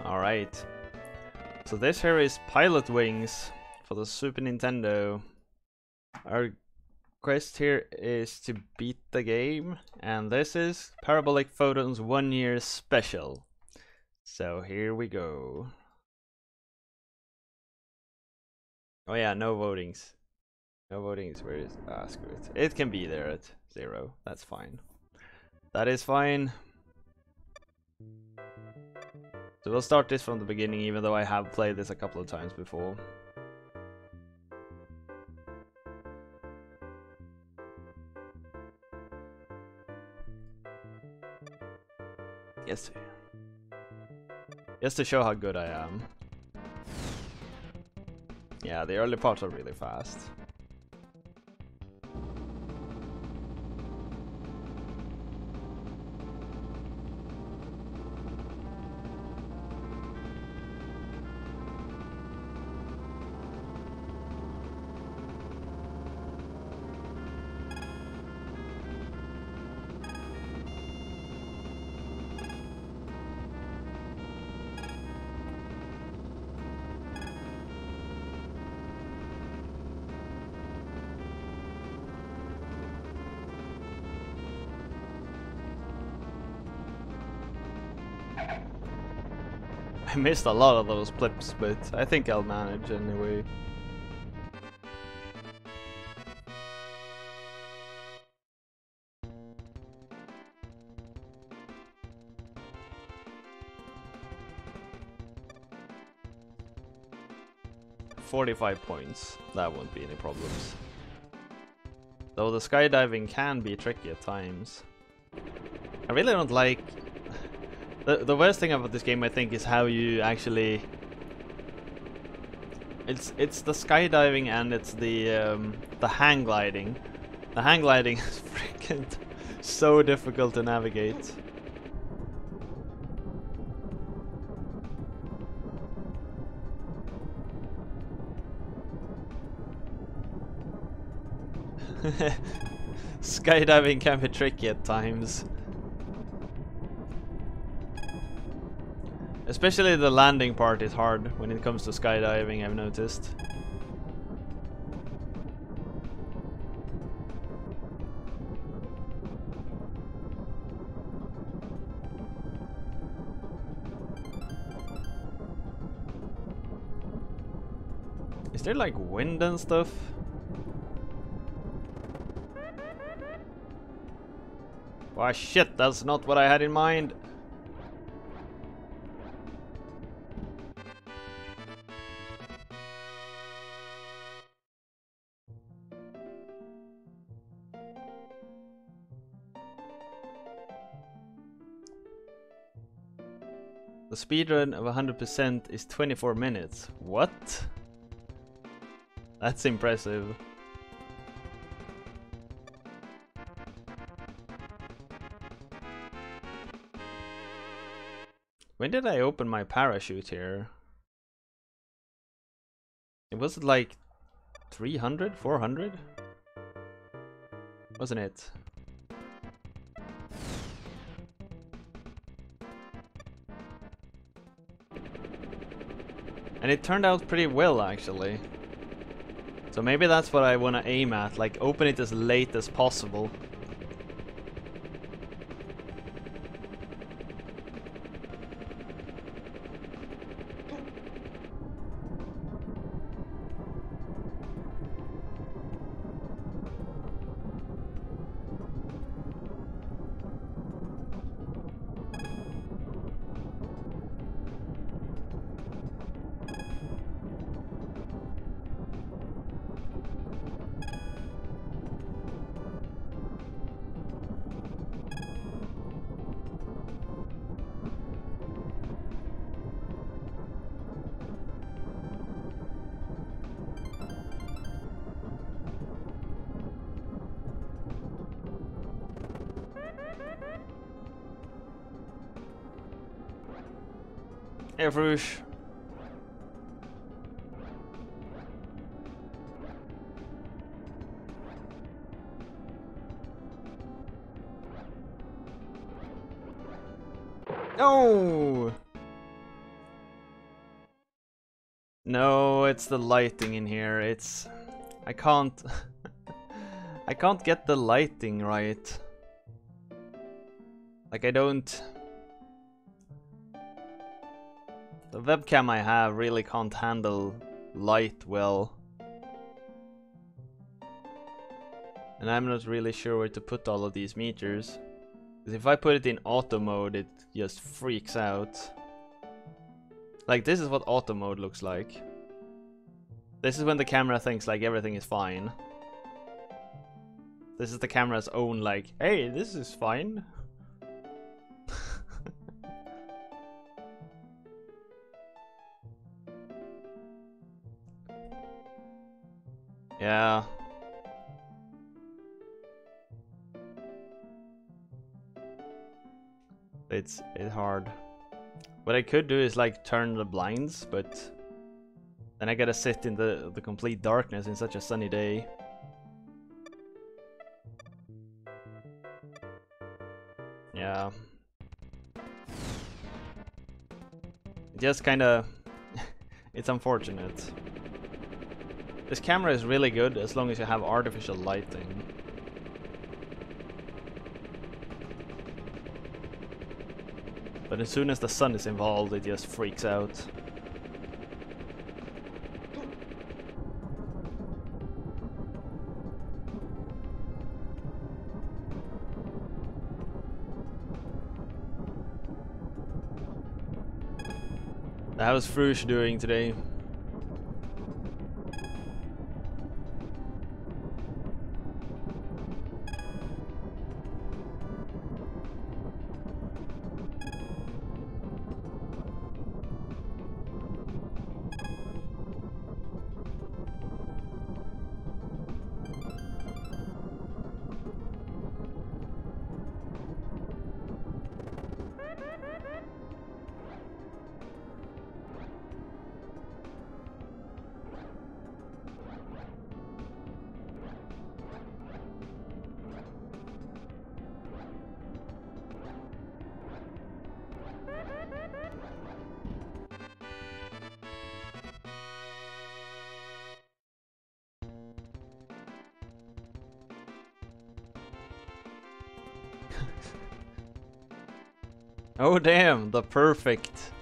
Alright. So this here is Pilotwings for the Super Nintendo. Our quest here is to beat the game, and this is Parabolic Photon's 1 year special. So here we go. Oh yeah, no votings. No votings, where is screw it. It can be there at 0, that's fine. That is fine. So we'll start this from the beginning, even though I have played this a couple of times before. Yes. Just to show how good I am. Yeah, the early parts are really fast. I missed a lot of those blips, but I think I'll manage anyway. $45 points, that won't be any problems. Though the skydiving can be tricky at times. I really don't like... The worst thing about this game, I think, is how you actually... It's the skydiving and it's the hang gliding. The hang gliding is freaking so difficult to navigate. Skydiving can be tricky at times. Especially the landing part is hard when it comes to skydiving, I've noticed. Is there like wind and stuff? Oh shit, that's not what I had in mind. The speedrun of 100% is 24 minutes. What? That's impressive. When did I open my parachute here? It was like 300, 400? Wasn't it? And it turned out pretty well, actually. So maybe that's what I want to aim at, like open it as late as possible. Hey, Frush. No! No, it's the lighting in here. It's... I can't... I can't get the lighting right. Like, I don't... The webcam I have really can't handle light well. And I'm not really sure where to put all of these meters. Because if I put it in auto mode, it just freaks out. Like, this is what auto mode looks like. This is when the camera thinks like everything is fine. This is the camera's own like, hey, this is fine. Yeah. It's hard. What I could do is like turn the blinds, but then I gotta sit in the complete darkness in such a sunny day. Yeah. It just kinda... it's unfortunate. This camera is really good as long as you have artificial lighting. But as soon as the sun is involved, it just freaks out. How's Frush doing today? Oh damn, the perfect.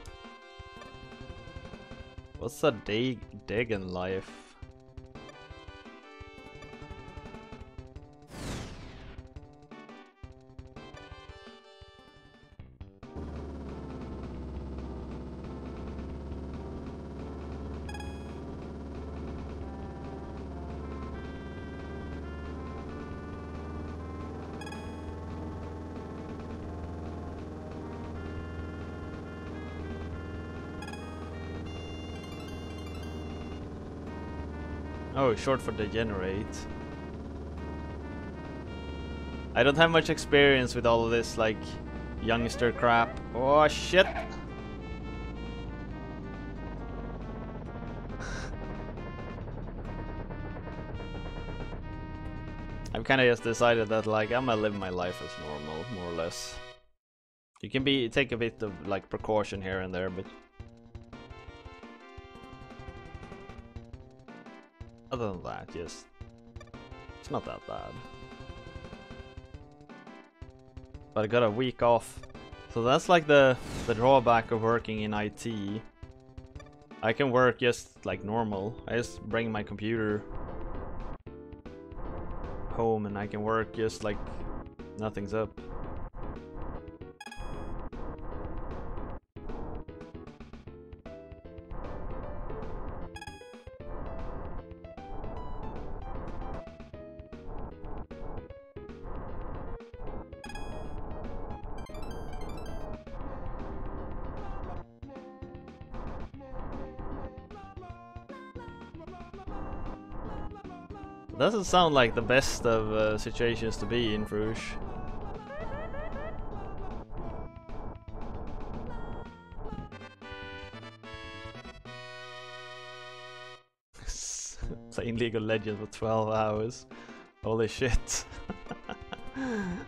What's a dig in life? Oh, short for degenerate. I don't have much experience with all of this, like, youngster crap. Oh, shit! I've kinda just decided that, like, I'm gonna live my life as normal, more or less. You can take a bit of, like, precaution here and there, but... other than that, yes. It's not that bad. But I got a week off. So that's like the drawback of working in IT. I can work just like normal. I just bring my computer home and I can work just like nothing's up. Doesn't sound like the best of situations to be in, Frush. Playing League of Legends for 12 hours. Holy shit.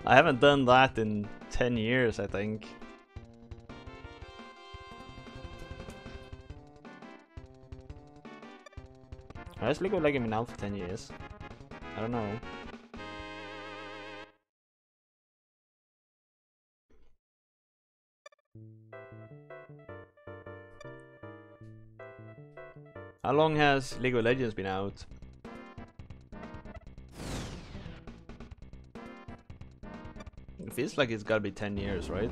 I haven't done that in 10 years, I think. Has League of Legends been out for 10 years? I don't know. How long has League of Legends been out? It feels like it's gotta be 10 years, right?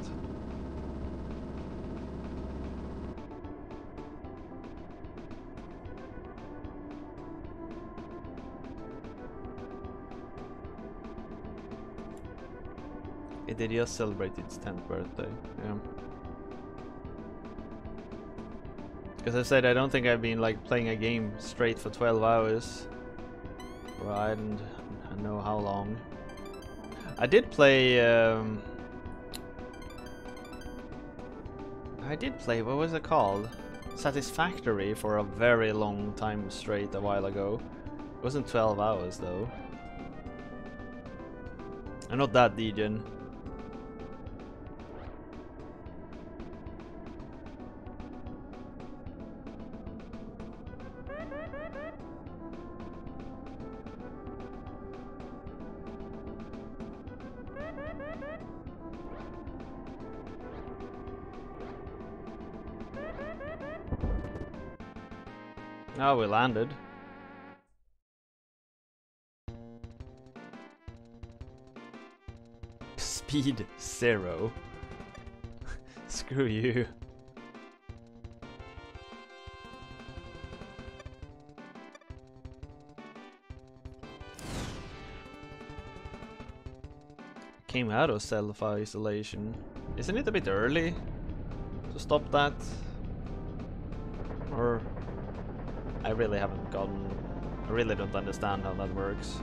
It did just celebrate its 10th birthday, yeah. Because I said I don't think I've been like playing a game straight for 12 hours. Or I don't know how long. I did play what was it called? Satisfactory for a very long time straight a while ago. It wasn't 12 hours though. I'm not that degen. Oh, we landed. Speed 0. Screw you. Came out of self-isolation. Isn't it a bit early to stop that? Or I really haven't gotten... I really don't understand how that works.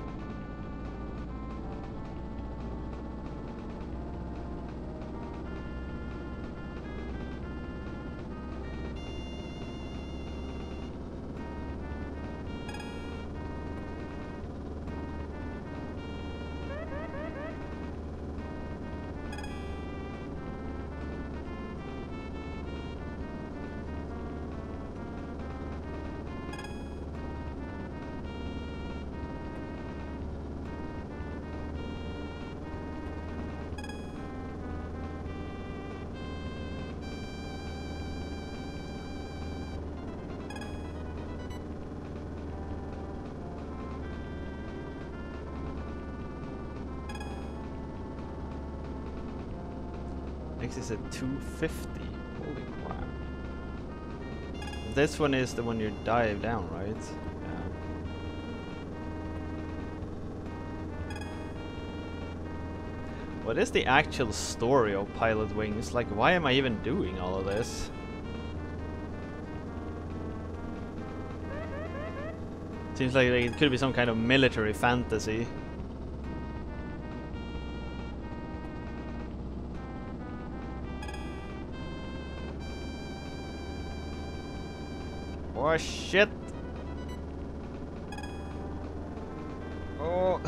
Next is a 250. Holy crap. This one is the one you dive down, right? Yeah. What is the actual story of Pilotwings? Like, why am I even doing all of this? Seems like it could be some kind of military fantasy. Oh shit! Oh!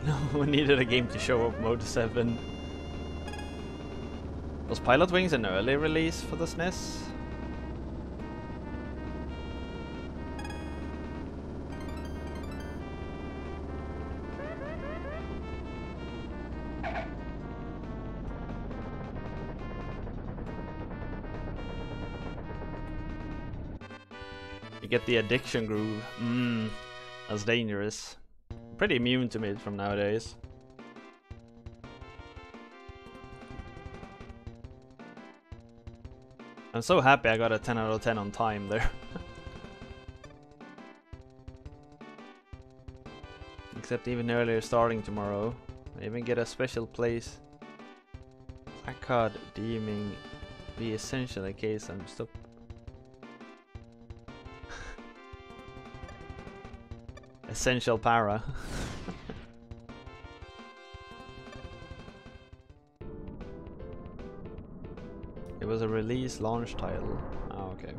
No, we needed a game to show up Mode 7. Was Pilotwings an early release for the SNES? You get the addiction groove. That's dangerous. Pretty immune to it from nowadays. I'm so happy I got a 10 out of 10 on time there. Except even earlier starting tomorrow. I even get a special place. Placard deeming be essential in case I'm stopped. Essential para. It was a release launch title. Oh, okay.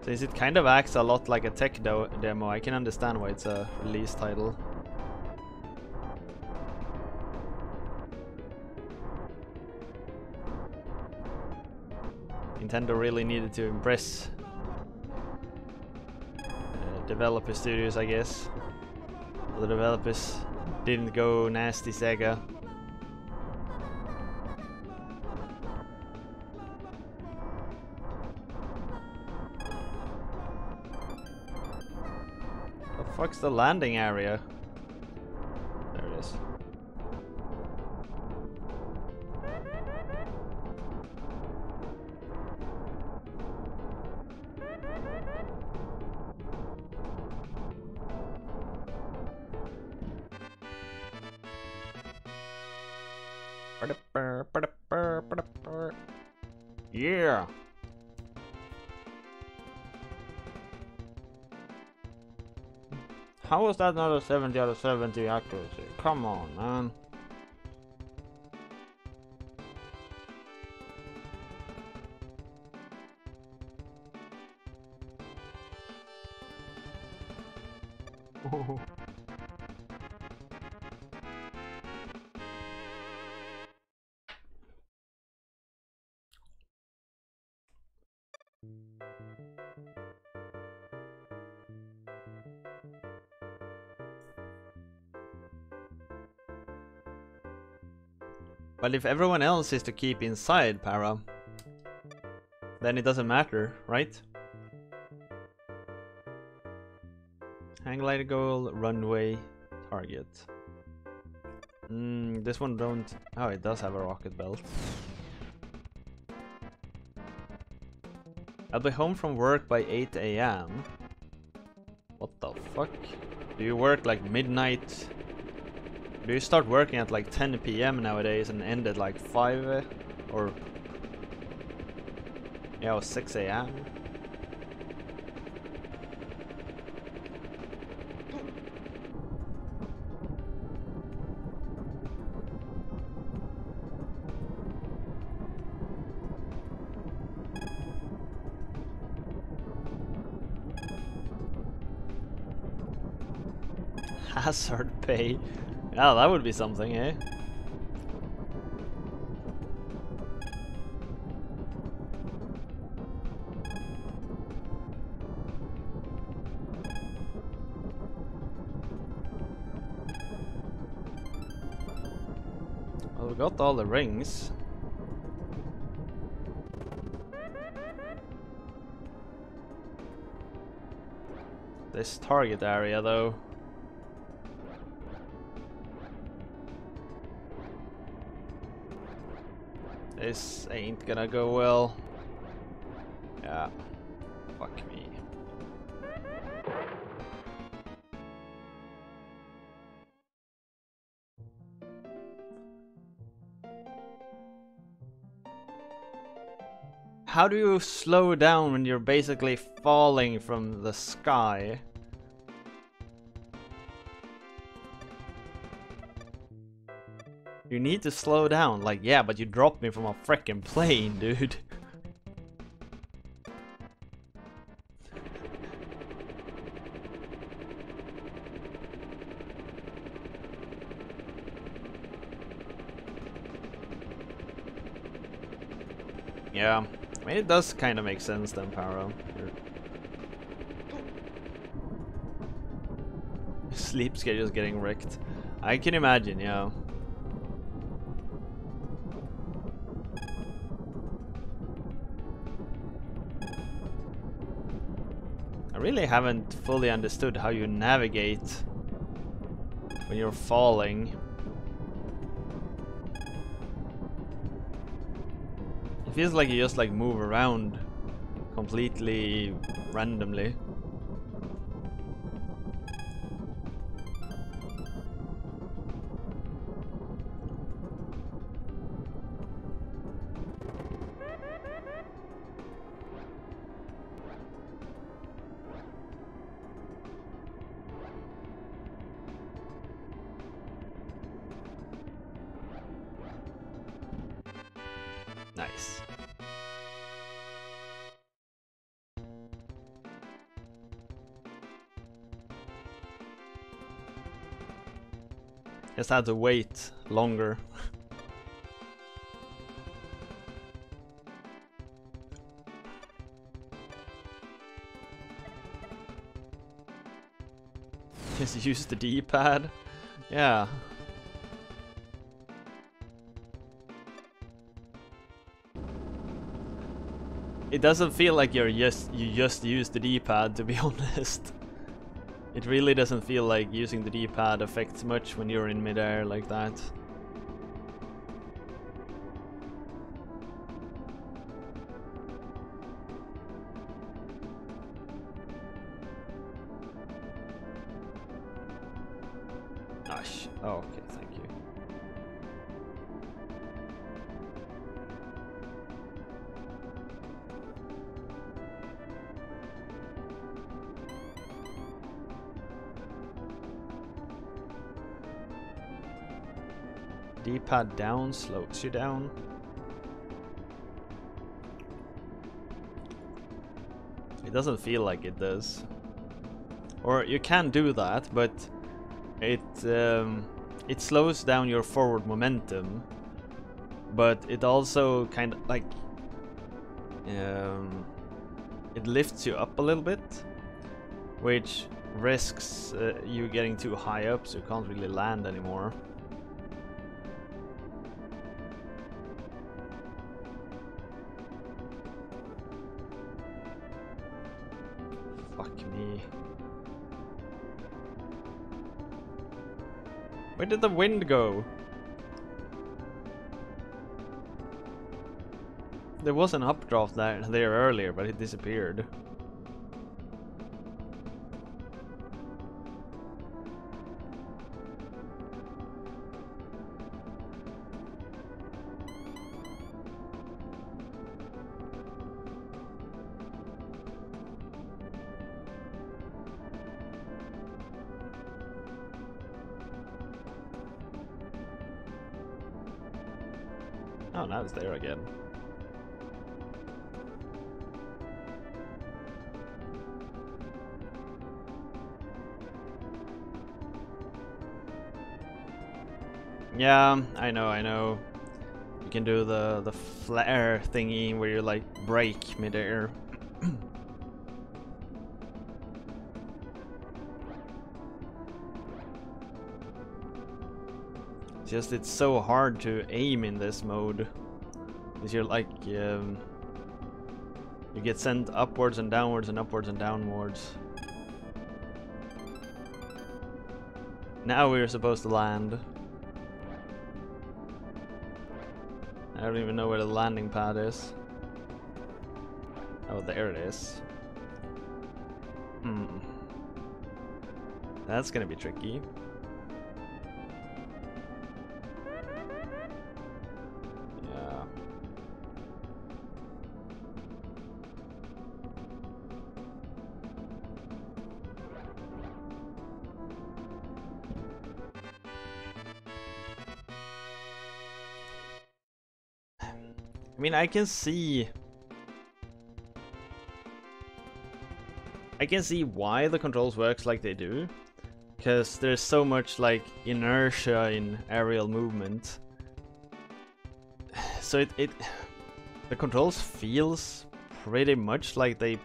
So it kind of acts a lot like a tech demo. I can understand why it's a release title. Nintendo really needed to impress developer studios, I guess. The developers didn't go nasty Sega. The fuck's the landing area? There it is. Yeah. How was that not a 70 out of 70 accuracy? Come on, man. But if everyone else is to keep inside, Para, then it doesn't matter, right? Hang glider goal, runway, target. This one don't... Oh, it does have a rocket belt. I'll be home from work by 8 AM. What the fuck? Do you work like midnight? Do you start working at like 10 PM nowadays and end at like 5 or... Yeah, or 6 AM? Hazard pay. Yeah, that would be something, eh? Well, we got all the rings. This target area, though. This ain't gonna go well. Yeah. Fuck me. How do you slow down when you're basically falling from the sky? You need to slow down. Like, yeah, but you dropped me from a frickin' plane, dude. Yeah, I mean, it does kind of make sense then, Paro. Sleep schedule's getting wrecked. I can imagine, yeah. I really haven't fully understood how you navigate when you're falling. It feels like you just like move around completely randomly. Nice. Just had to wait longer. Just use the D-pad. Yeah. It doesn't feel like you just use the D-pad, to be honest. It really doesn't feel like using the D-pad affects much when you're in midair like that. Oh, okay, thank you. D-pad down slows you down. It doesn't feel like it does. Or you can do that, but it slows down your forward momentum, but it also kind of like it lifts you up a little bit, which risks you getting too high up, so you can't really land anymore. Fuck me. Where did the wind go? There was an updraft there earlier, but it disappeared. Oh, now it's there again. Yeah, I know. You can do the flare thingy where you like break midair. Just it's so hard to aim in this mode, because you're like you get sent upwards and downwards and upwards and downwards. Now we're supposed to land. I don't even know where the landing pad is. Oh, there it is. That's gonna be tricky. Yeah. I mean, I can see why the controls works like they do, because there's so much like inertia in aerial movement. So the controls feels pretty much like it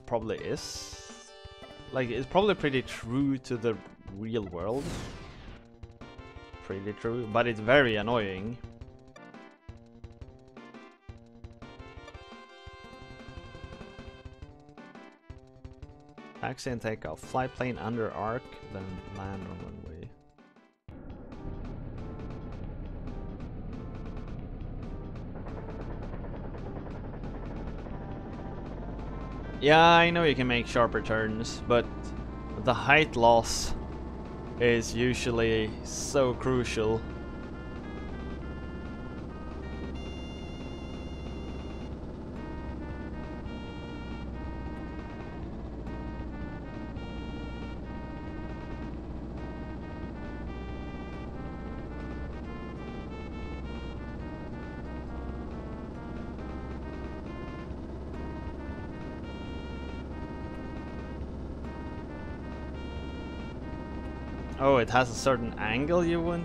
probably is. Like, it's probably pretty true to the real world. Pretty true, but it's very annoying. Taxi and take off. Fly plane under arc, then land on runway. Yeah, I know you can make sharper turns, but the height loss is usually so crucial. Oh, it has a certain angle you win?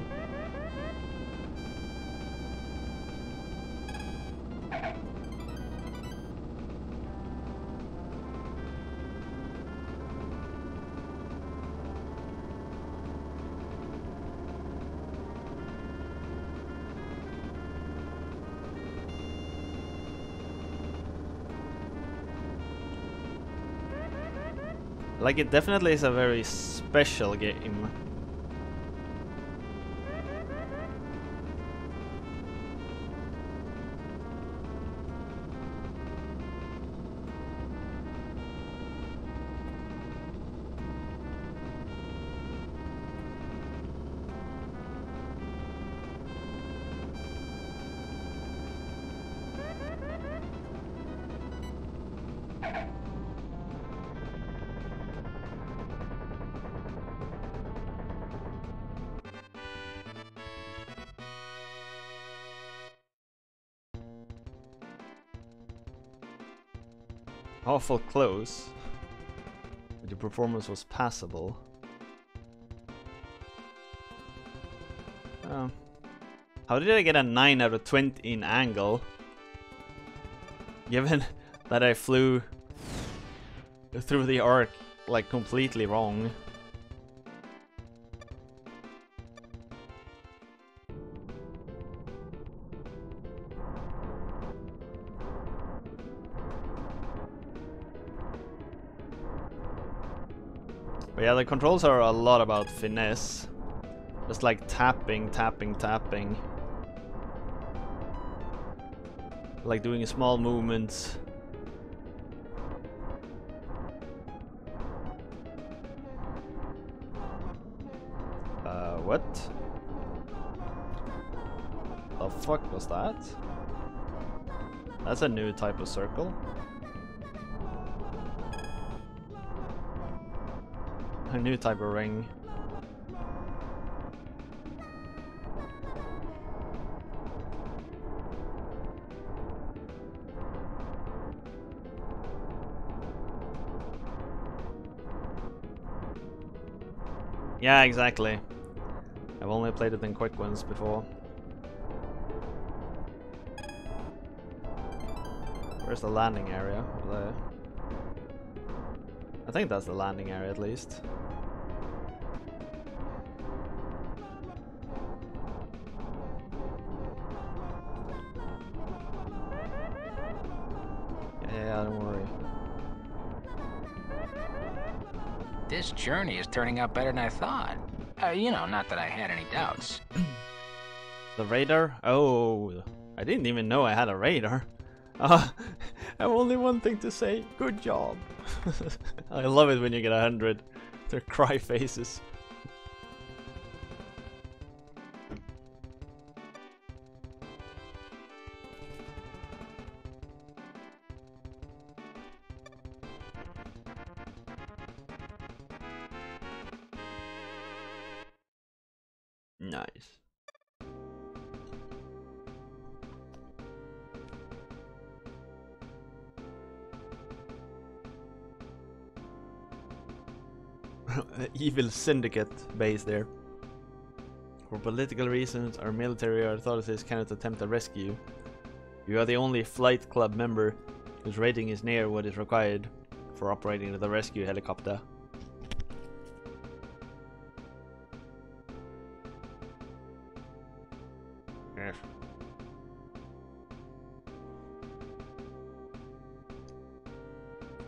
Like, it definitely is a very special game. Awful close. But the performance was passable. How did I get a 9 out of 20 in angle? Given that I flew through the arc like completely wrong. But yeah, the controls are a lot about finesse. Just like tapping, tapping, tapping. Like doing small movements. What? The fuck was that? That's a new type of circle. A new type of ring. Yeah, exactly. I've only played it in quick ones before. Where's the landing area? I think that's the landing area at least. Yeah, don't worry. This journey is turning out better than I thought. You know, not that I had any doubts. The radar? Oh, I didn't even know I had a radar. I have only one thing to say. Good job. I love it when you get 100. They're cry faces. Nice. Evil syndicate base there. For political reasons, our military authorities cannot attempt a rescue. You are the only flight club member whose rating is near what is required for operating the rescue helicopter.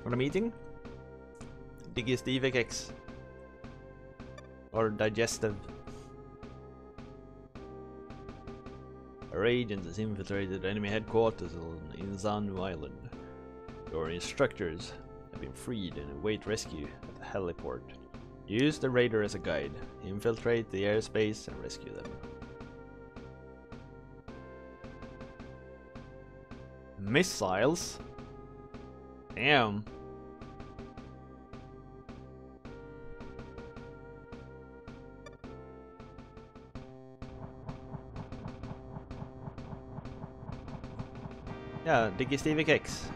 What I'm eating? Digestive X. Or digestive. Our agent has infiltrated enemy headquarters in Zanu Island. Your instructors have been freed and await rescue at the heliport. Use the radar as a guide. Infiltrate the airspace and rescue them. Missiles? Damn. Yeah, digestive X.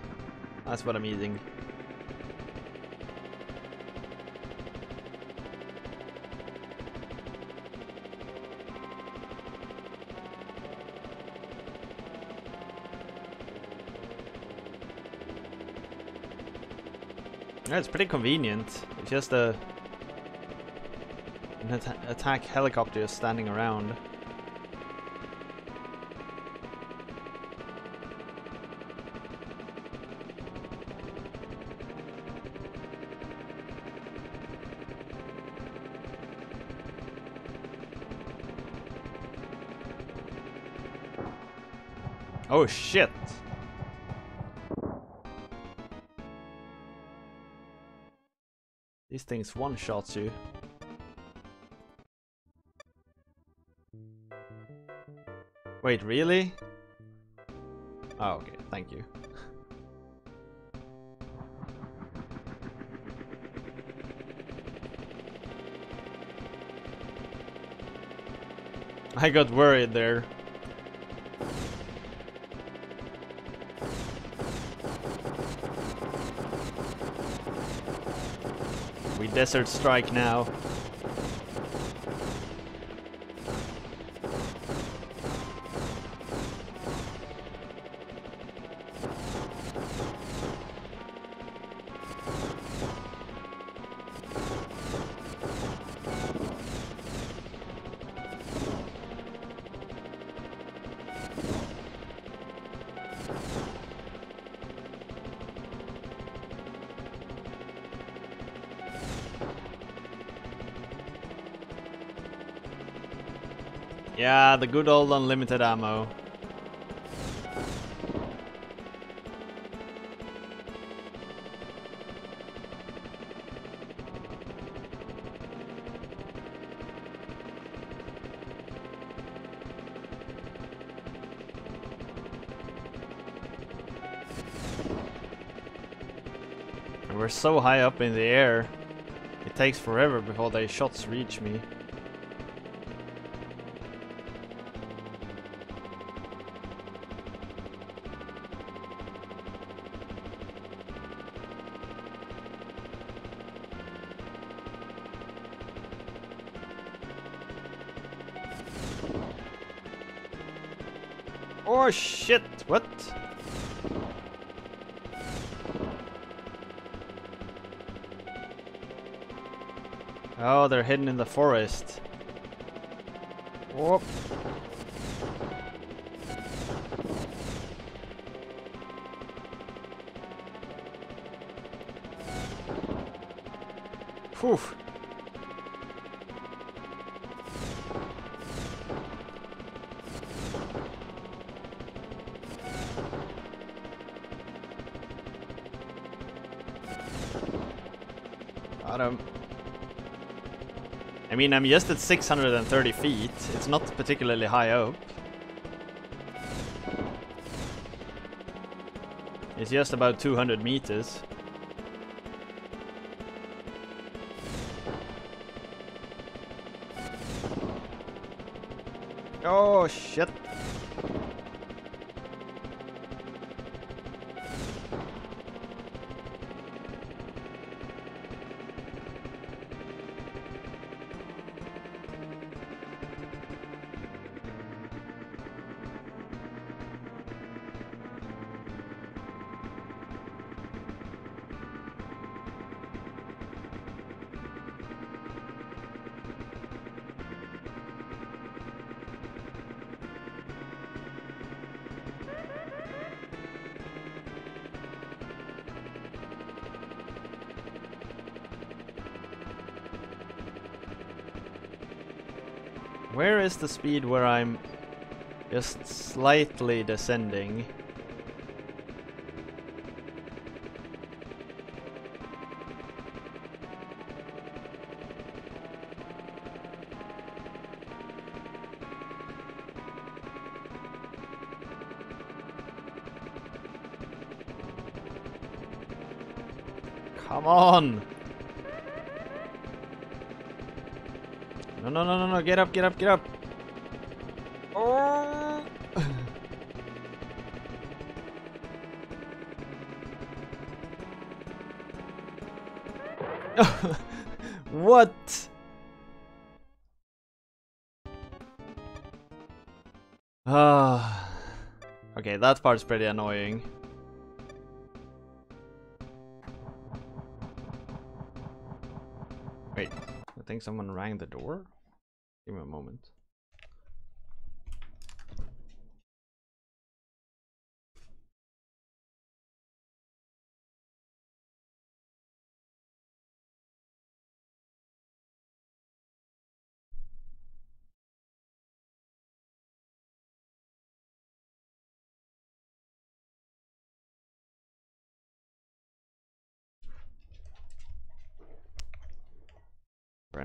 That's what I'm eating. Yeah, it's pretty convenient. It's just an attack helicopter standing around. Oh shit! These things one-shots you. Wait, really? Oh, okay, thank you. I got worried there. We desert strike now. Yeah, the good old unlimited ammo. And we're so high up in the air, it takes forever before their shots reach me. Oh shit, what? Oh, they're hidden in the forest. Whoop. Whew. Got him. I mean, I'm just at 630 feet. It's not particularly high up. It's just about 200 meters. Oh shit. Where is the speed where I'm just slightly descending? Come on! No, no, no, no, no, get up, get up, get up! Oh! What? Ah. Okay, that part's pretty annoying. Wait, I think someone rang the door? Give me a moment.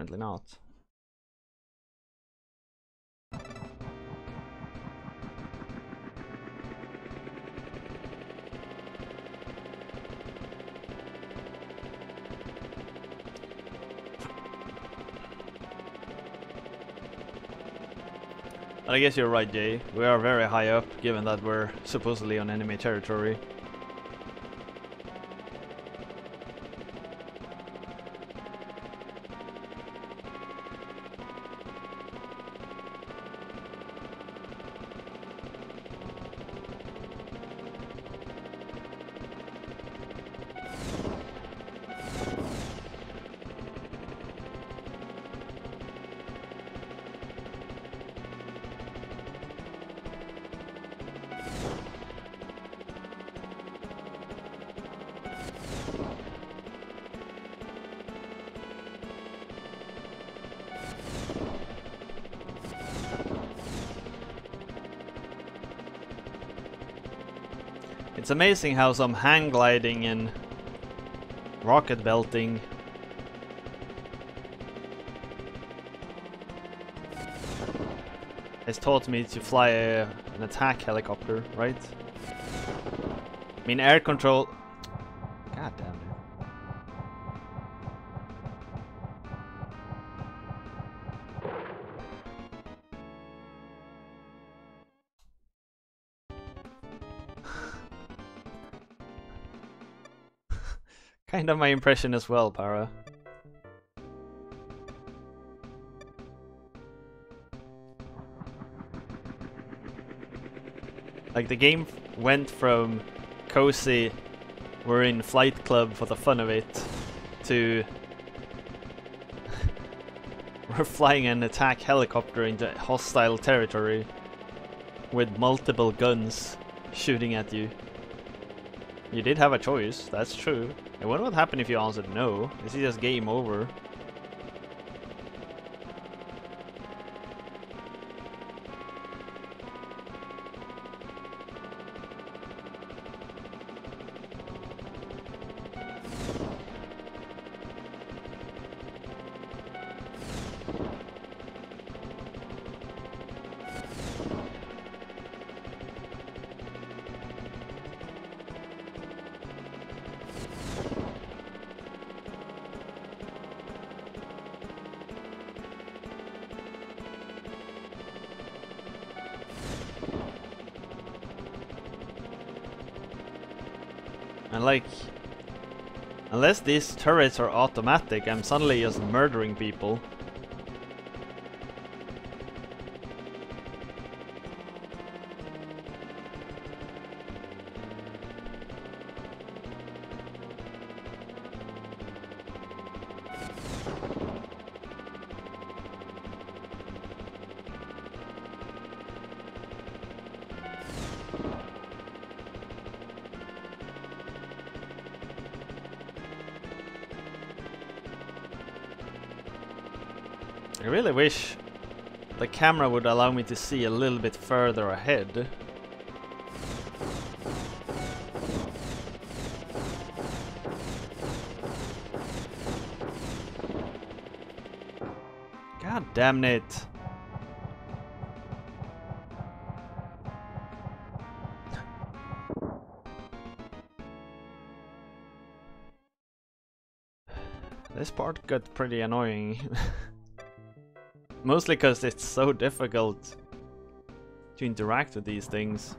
apparently not. But I guess you're right, Jay. We are very high up, given that we're supposedly on enemy territory. It's amazing how some hang gliding and rocket belting has taught me to fly an attack helicopter, right? I mean, air control. God damn it. Kind of my impression as well, Para. Like, the game went from cozy, we're in flight club for the fun of it, to we're flying an attack helicopter into hostile territory with multiple guns shooting at you. You did have a choice, that's true. I wonder what happened if you answered no. Is it just game over? And like, unless these turrets are automatic, I'm suddenly just murdering people. I really wish the camera would allow me to see a little bit further ahead. God damn it. This part got pretty annoying. Mostly because it's so difficult to interact with these things.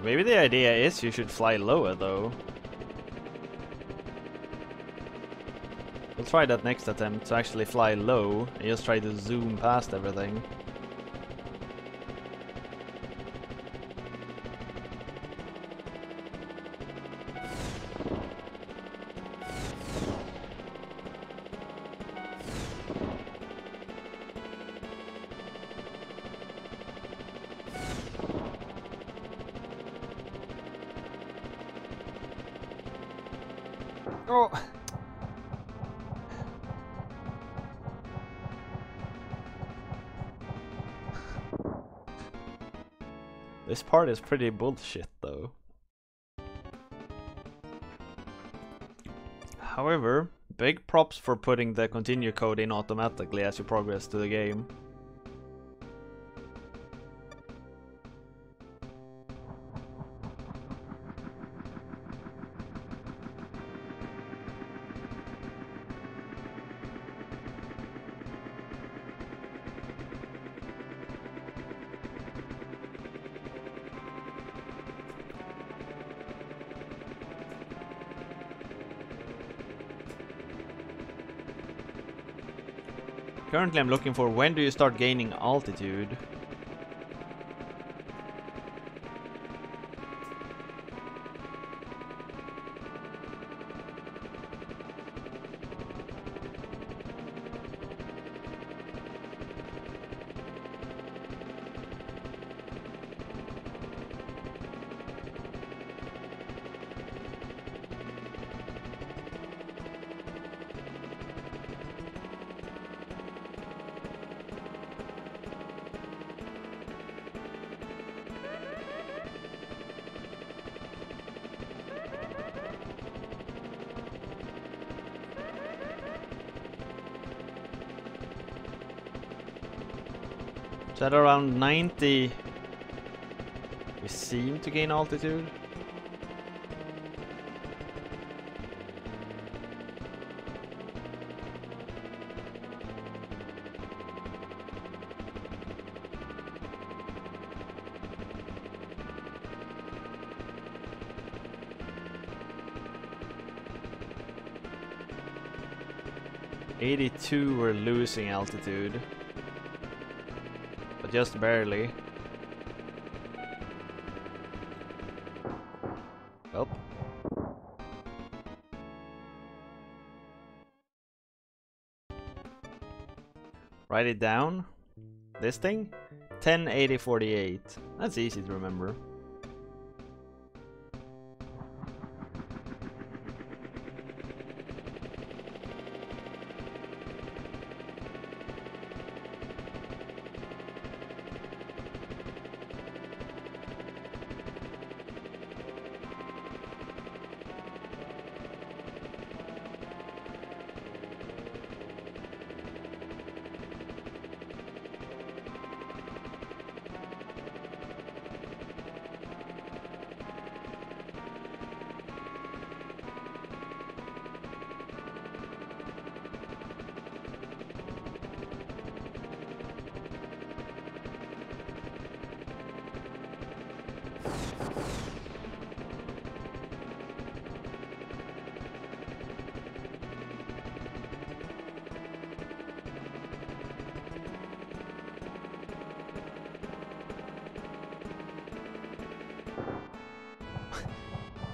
Maybe the idea is you should fly lower though. We'll try that next attempt, to actually fly low and just try to zoom past everything. Oh! This part is pretty bullshit though. However, big props for putting the continue code in automatically as you progress to the game. Currently I'm looking for when do you start gaining altitude? So at around 90 we seem to gain altitude. '82 we're losing altitude. But just barely. Well. Write it down. This thing? 108048. That's easy to remember.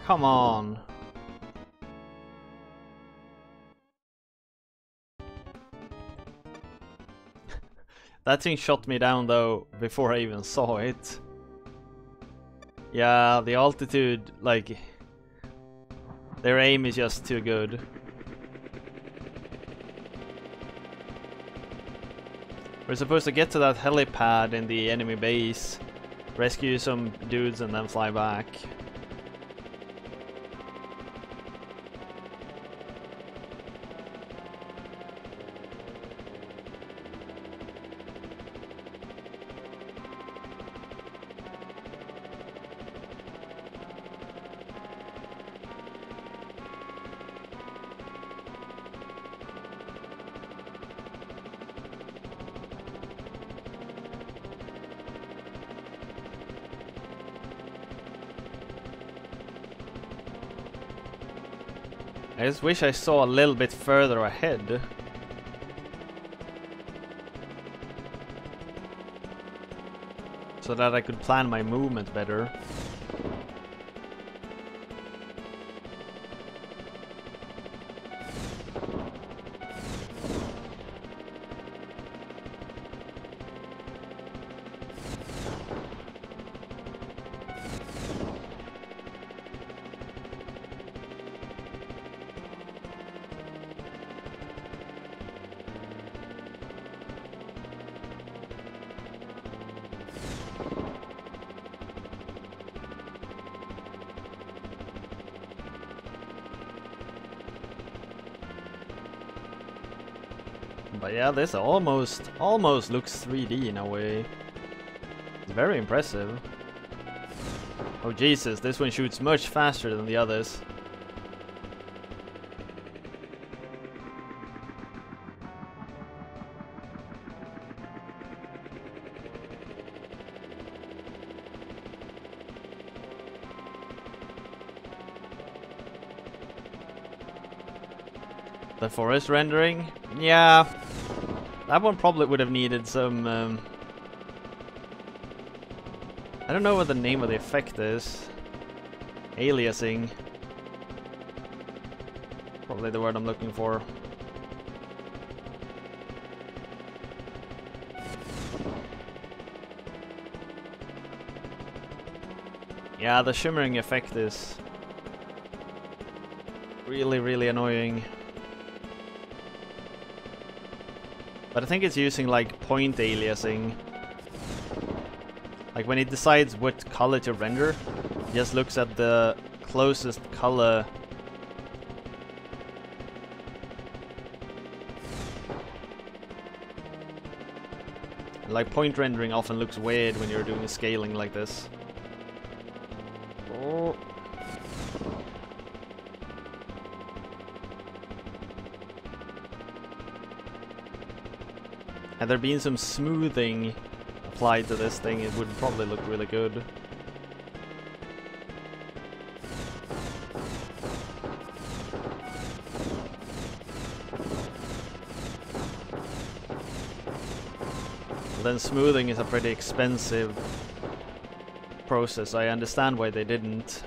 Come on. That thing shot me down though before I even saw it. Yeah, the altitude, like, their aim is just too good. We're supposed to get to that helipad in the enemy base, rescue some dudes and then fly back. I just wish I saw a little bit further ahead. So that I could plan my movement better. But yeah, this almost looks 3D in a way. It's very impressive. Oh Jesus, this one shoots much faster than the others. The forest rendering? Yeah. That one probably would have needed some... I don't know what the name of the effect is. Aliasing. Probably the word I'm looking for. Yeah, the shimmering effect is really annoying. But I think it's using like point aliasing. Like when it decides what color to render, it just looks at the closest color. Like point rendering often looks weird when you're doing scaling like this. Oh. Had there been some smoothing applied to this thing, it would probably look really good. But then smoothing is a pretty expensive process. I understand why they didn't.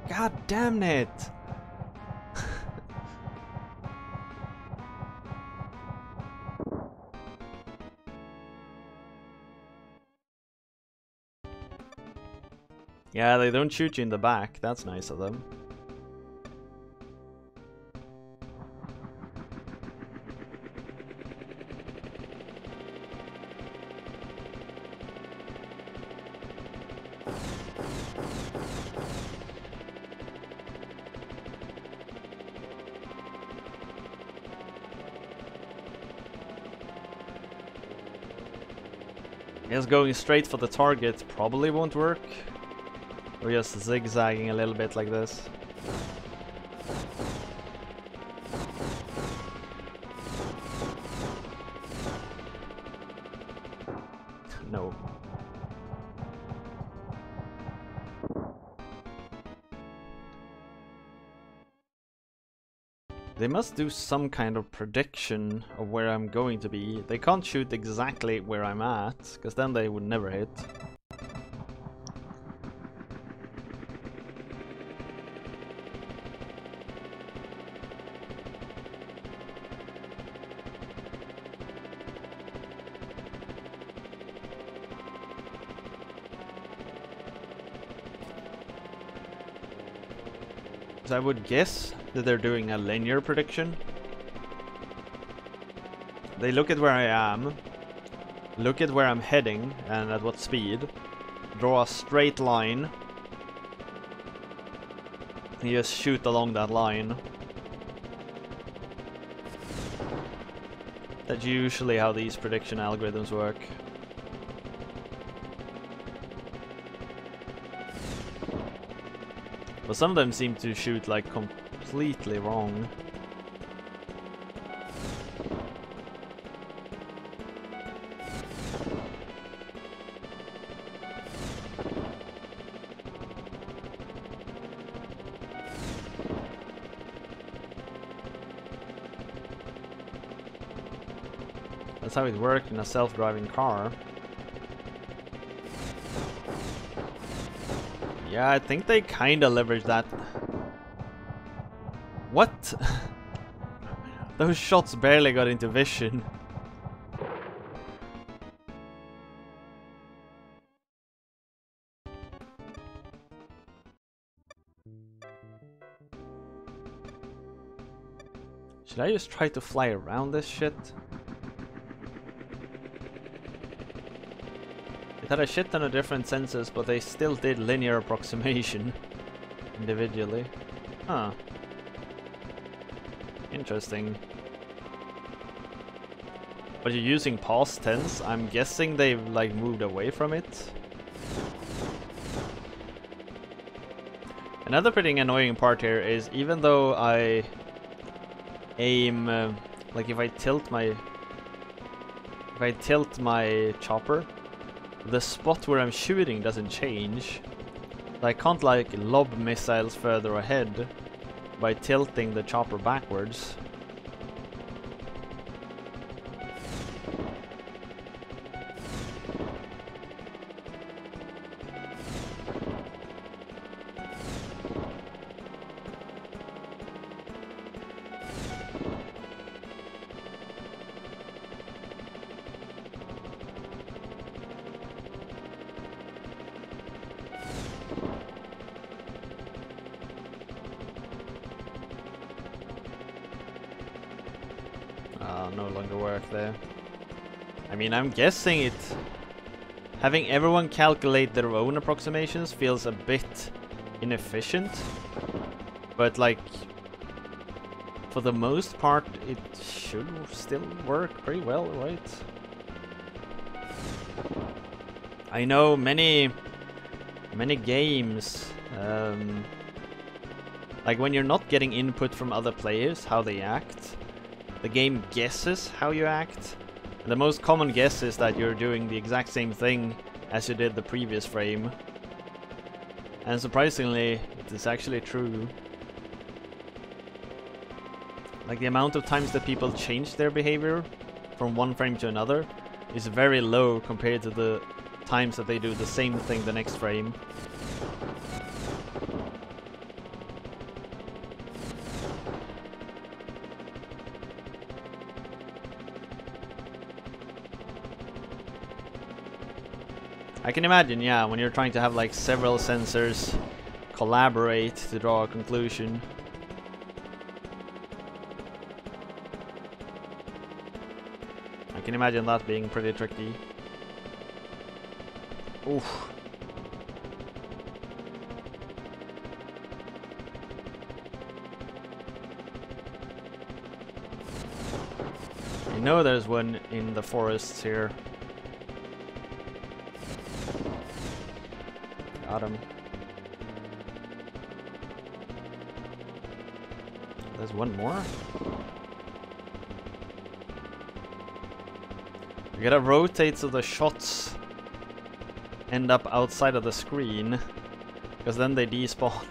God damn it! Yeah, they don't shoot you in the back. That's nice of them. I guess going straight for the target probably won't work. Or just zigzagging a little bit like this. No. They must do some kind of prediction of where I'm going to be. They can't shoot exactly where I'm at, because then they would never hit. I would guess that they're doing a linear prediction. They look at where I am, look at where I'm heading and at what speed, draw a straight line, and just shoot along that line. That's usually how these prediction algorithms work. But some of them seem to shoot like completely wrong. That's how it worked in a self-driving car. Yeah, I think they kinda leveraged that. What? Those shots barely got into vision. Should I just try to fly around this shit? It had a shit ton of different sensors, but they still did linear approximation individually. Huh. Huh. Interesting. But you're using past tense. I'm guessing they've like moved away from it. Another pretty annoying part here is even though I aim like if I tilt my chopper, the spot where I'm shooting doesn't change. I can't like lob missiles further ahead by tilting the chopper backwards. No longer work there. I mean, I'm guessing it... Having everyone calculate their own approximations feels a bit inefficient. But like... For the most part, it should still work pretty well, right? I know many games... like when you're not getting input from other players, how they act, the game guesses how you act. And the most common guess is that you're doing the exact same thing as you did the previous frame. And surprisingly, it is actually true. Like the amount of times that people change their behavior from one frame to another is very low compared to the times that they do the same thing the next frame. I can imagine, yeah, when you're trying to have like several sensors collaborate to draw a conclusion. I can imagine that being pretty tricky. Oof. I know there's one in the forests here. Got him. There's one more? You gotta rotate so the shots end up outside of the screen, because then they despawn.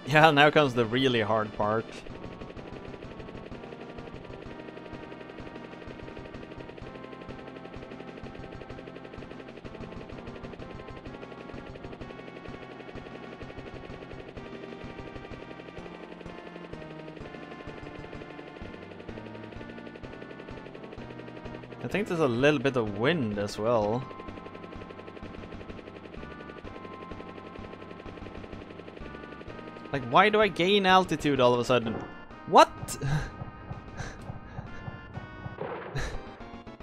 Yeah, now comes the really hard part. I think there's a little bit of wind as well. Like, why do I gain altitude all of a sudden? What?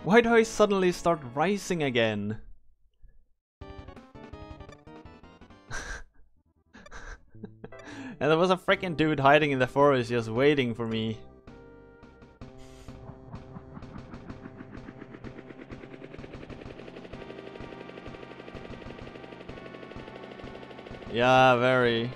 Why do I suddenly start rising again? And there was a freaking dude hiding in the forest just waiting for me. Yeah, very.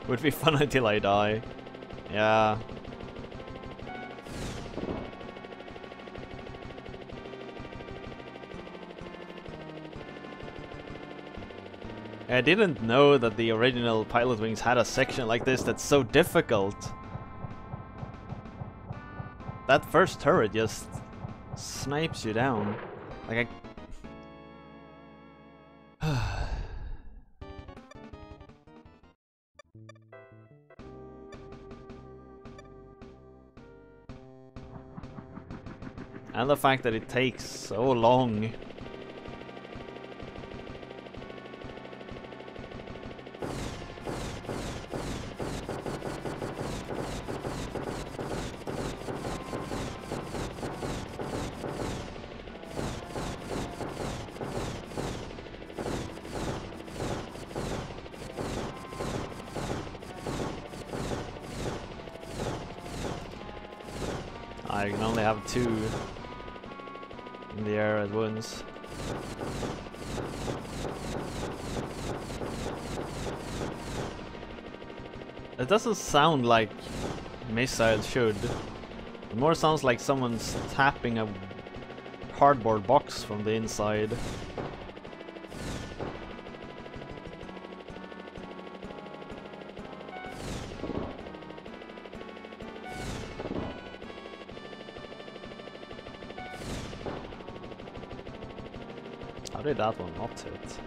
Would be fun until I die. Yeah. I didn't know that the original Pilotwings had a section like this that's so difficult. That first turret just snipes you down. Like and the fact that it takes so long. I can only have 2 in the air at once. It doesn't sound like missiles should. It more sounds like someone's tapping a cardboard box from the inside. How did that one not hit?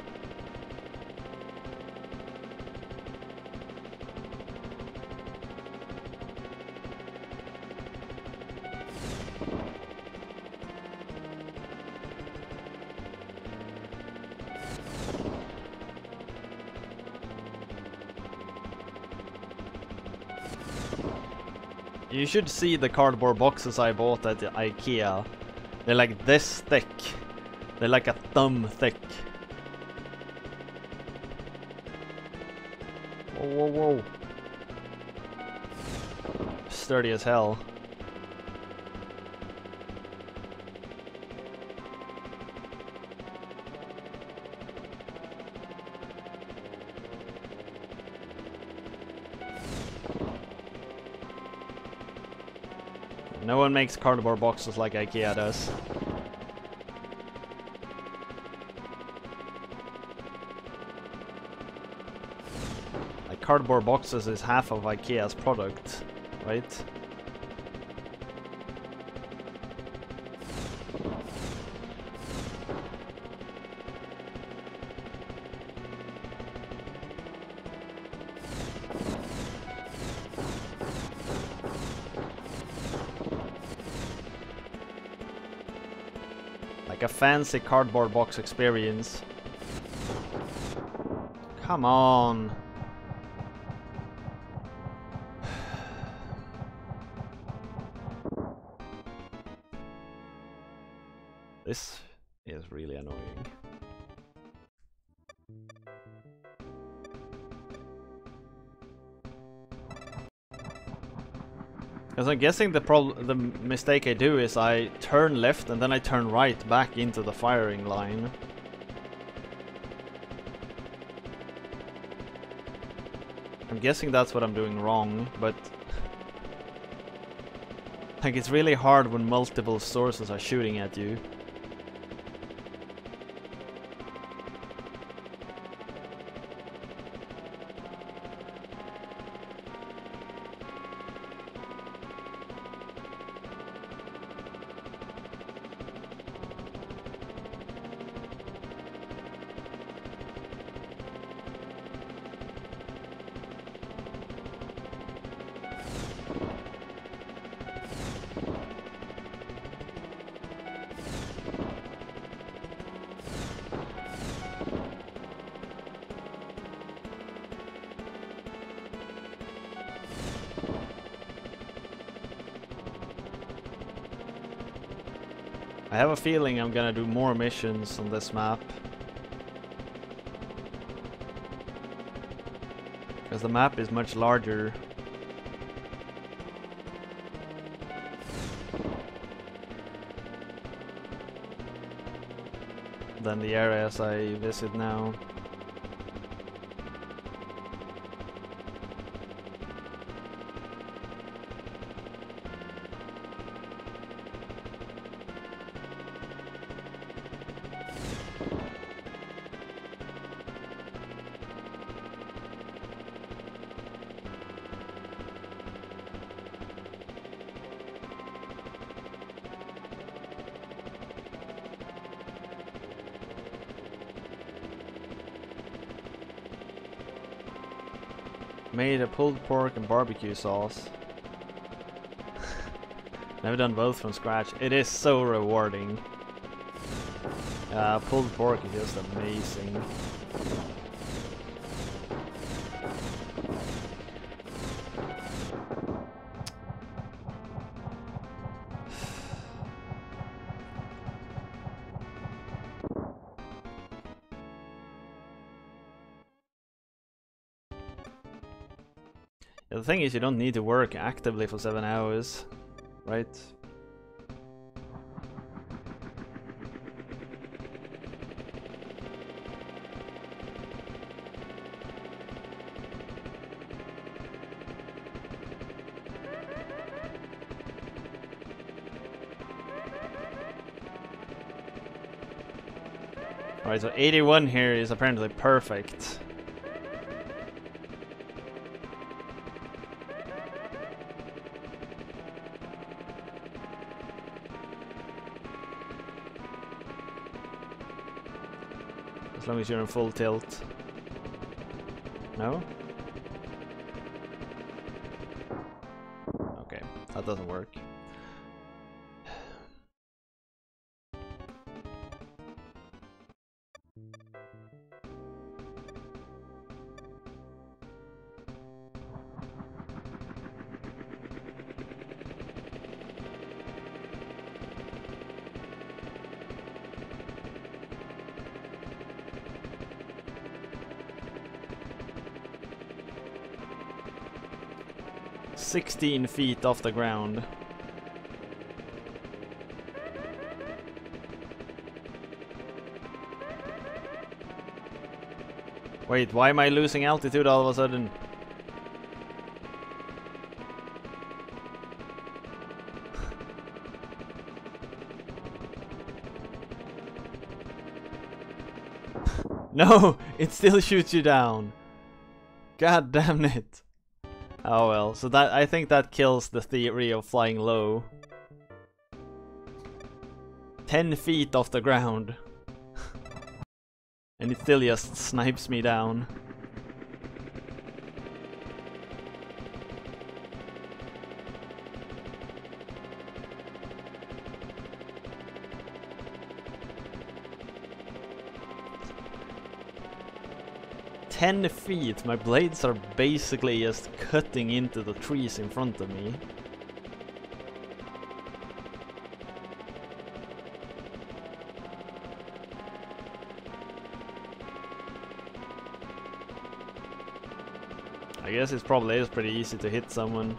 You should see the cardboard boxes I bought at the IKEA. They're like this thick. They're like a thumb thick. Whoa, whoa, whoa. Sturdy as hell. No one makes cardboard boxes like IKEA does. Like cardboard boxes is half of IKEA's product, right? Like a fancy cardboard box experience. Come on. This is really annoying. Because I'm guessing the mistake I do is I turn left and then I turn right back into the firing line. I'm guessing that's what I'm doing wrong, but like it's really hard when multiple sources are shooting at you. I have a feeling I'm gonna do more missions on this map. Because the map is much larger. Than the areas I visit now. Made a pulled pork and barbecue sauce. Never done both from scratch. It is so rewarding. Pulled pork is just amazing. The thing is, you don't need to work actively for 7 hours, right? Alright, so 81 here is apparently perfect. As long as you're in full tilt. No? Okay, that doesn't work. "16 feet off the ground." Wait, why am I losing altitude all of a sudden? No, it still shoots you down. God damn it. Oh well, so that, I think that kills the theory of flying low. 10 feet off the ground. And it still just snipes me down. "10 feet, my blades are basically just cutting into the trees in front of me." I guess it probably is pretty easy to hit someone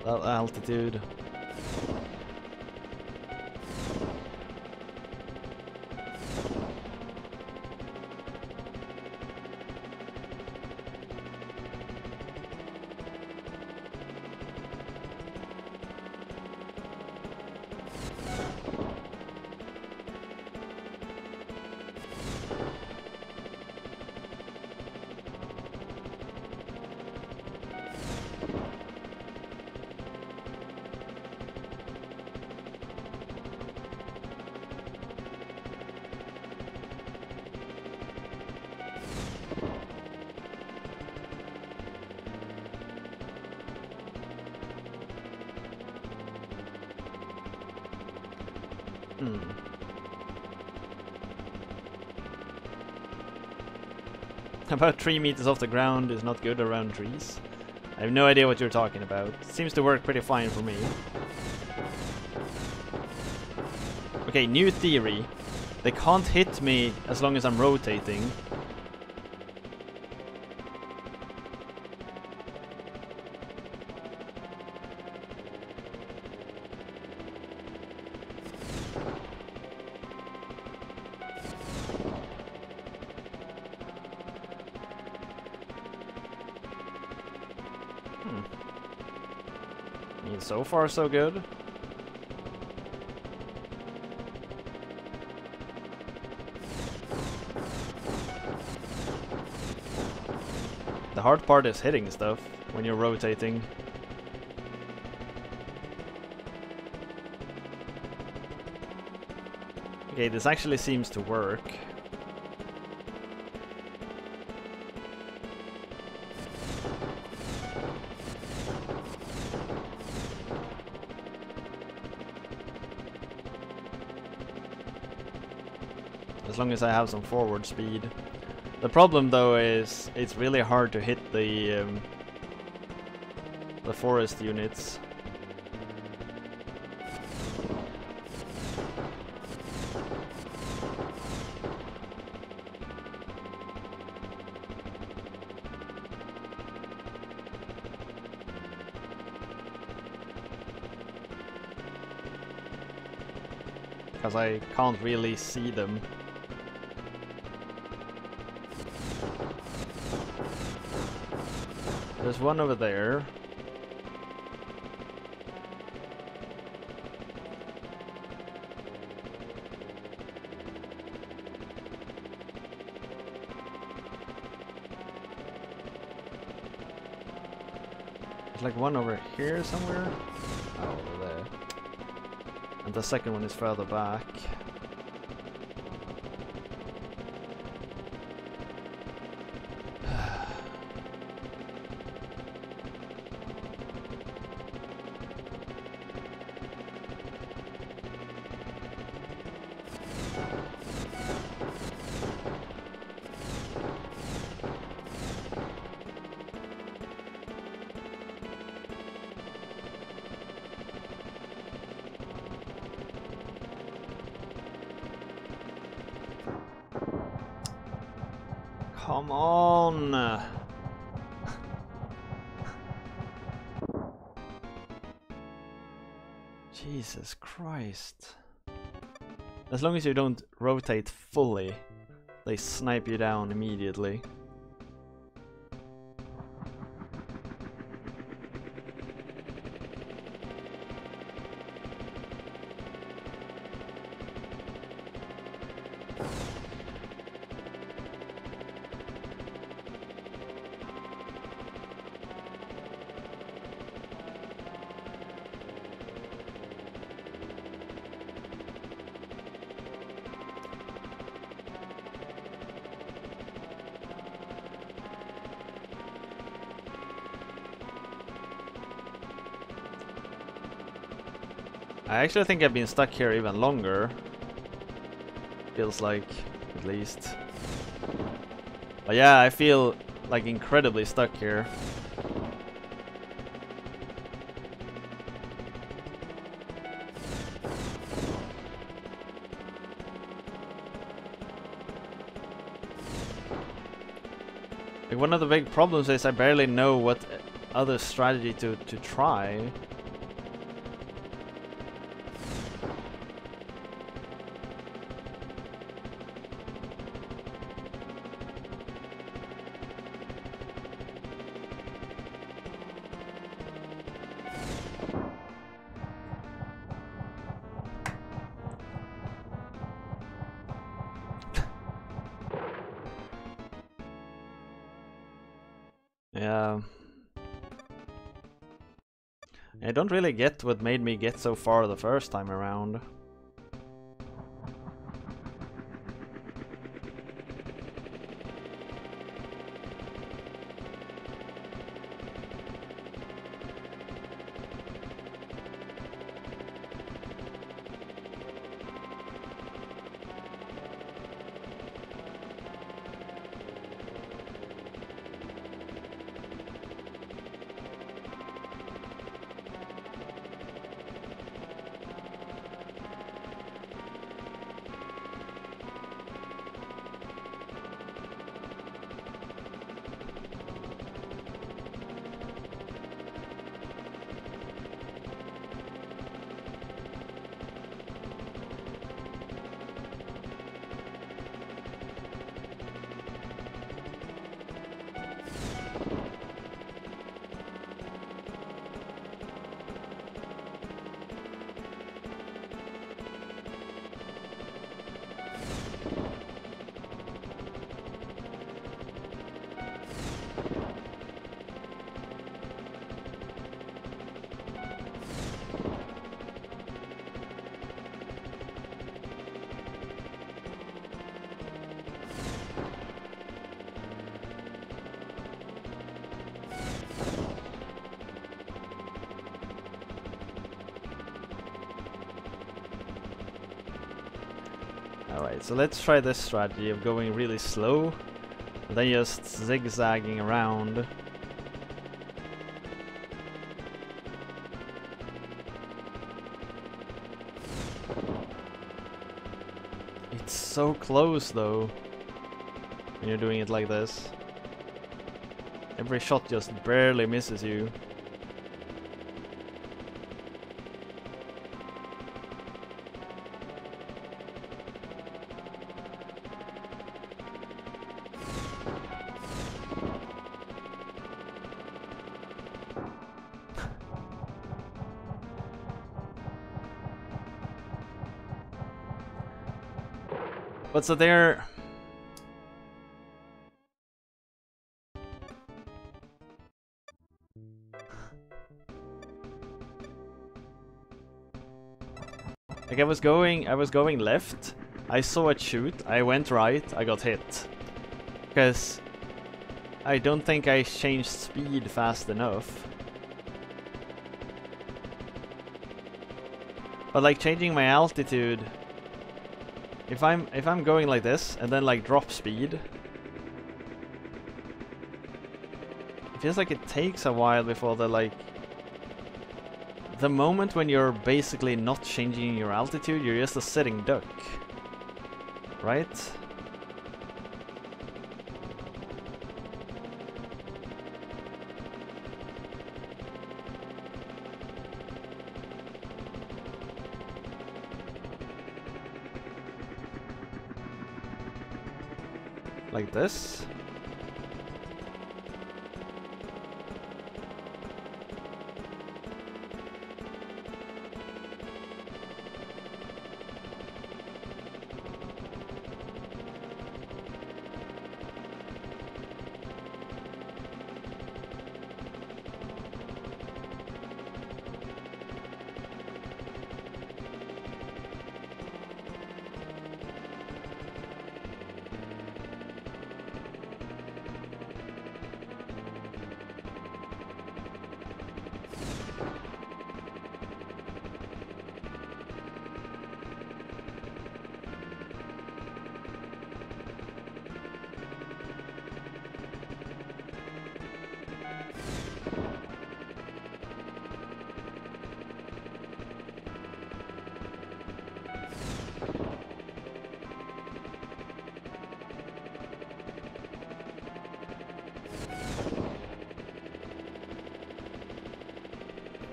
at that altitude. About 3 meters off the ground is not good around trees. I have no idea what you're talking about. It seems to work pretty fine for me. Okay, new theory. They can't hit me as long as I'm rotating. I mean, so far so good. The hard part is hitting stuff when you're rotating. Okay, this actually seems to work. long as I have some forward speed. The problem though is it's really hard to hit the forest units. Because I can't really see them. There's one over there. There's like one over here somewhere. Oh, over there. And the second one is further back. Come on! Jesus Christ. As long as you don't rotate fully, they snipe you down immediately. I actually think I've been stuck here even longer. Feels like, at least. But yeah, I feel like incredibly stuck here. Like, one of the big problems is I barely know what other strategy to try. Yeah. I don't really get what made me get so far the first time around. Alright, so let's try this strategy of going really slow and then just zigzagging around. It's so close though when you're doing it like this. Every shot just barely misses you. But so there... Like I was going left, I saw it shoot, I went right, I got hit. Because I don't think I changed speed fast enough. But like changing my altitude, if I'm going like this and then like drop speed, it feels like it takes a while before the moment when you're basically not changing your altitude, you're just a sitting duck, right? Like this.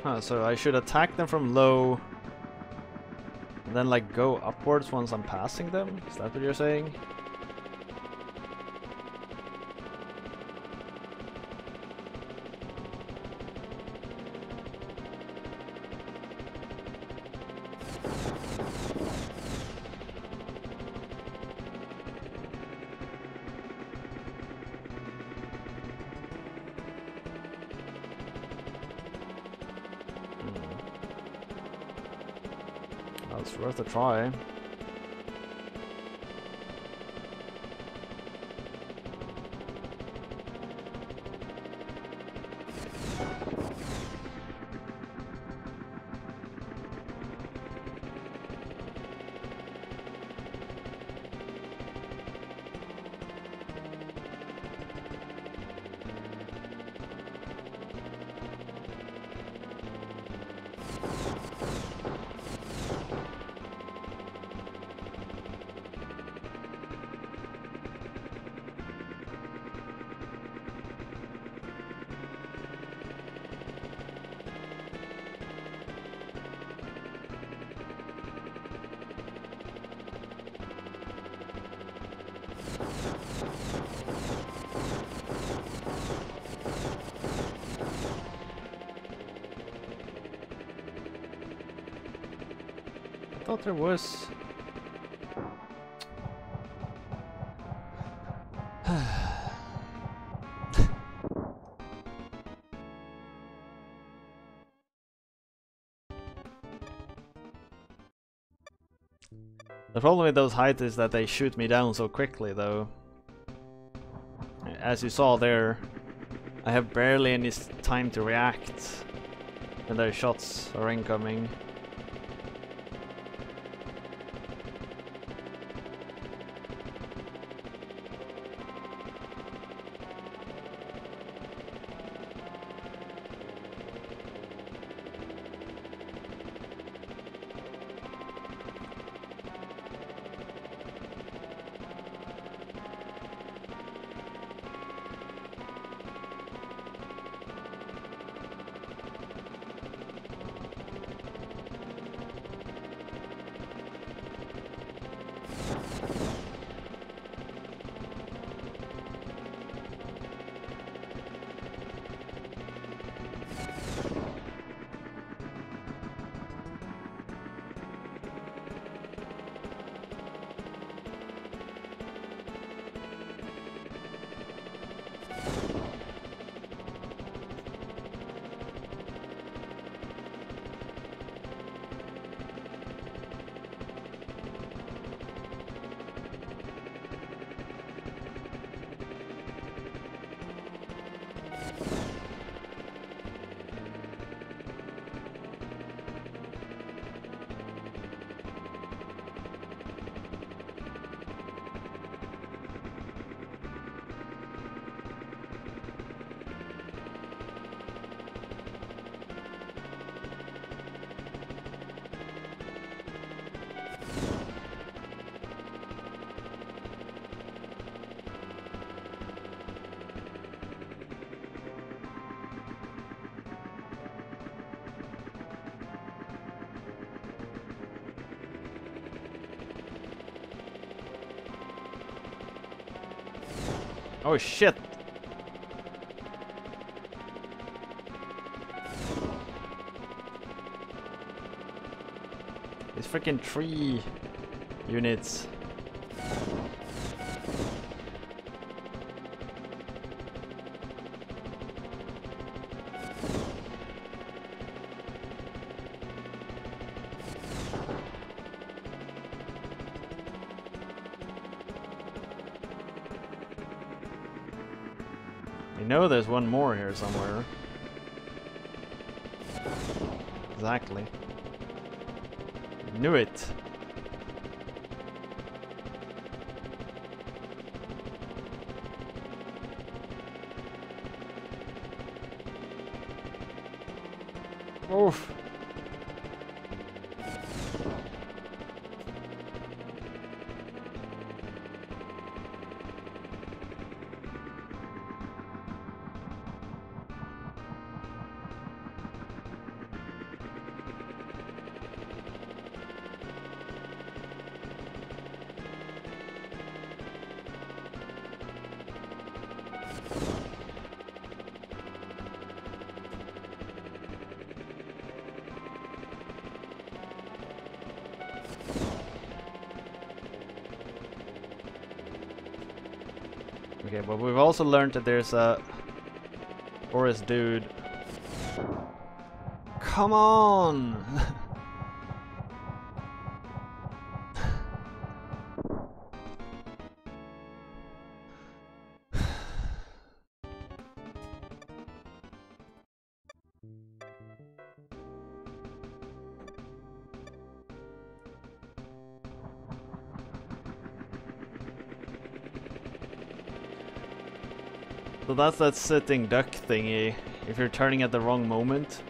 Huh, so I should attack them from low, and then like go upwards once I'm passing them? Is that what you're saying? It's worth a try. I thought there was... The problem with those heights is that they shoot me down so quickly, though. As you saw there, I have barely any time to react when their shots are incoming. Oh shit! These freaking tree units. I know there's one more here somewhere. Exactly. Knew it. Oof. Okay, but we've also learned that there's a forest dude. Come on! So that's that sitting duck thingy, if you're turning at the wrong moment.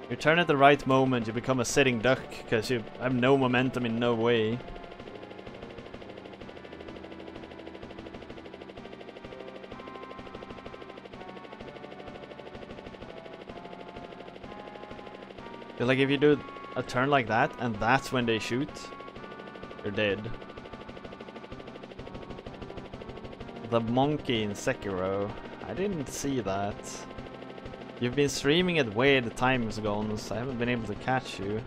You turn at the right moment, you become a sitting duck, because you have no momentum in no way. Like if you do a turn like that, and that's when they shoot, you're dead. The monkey in Sekiro. I didn't see that. You've been streaming at weird time zones, so I haven't been able to catch you.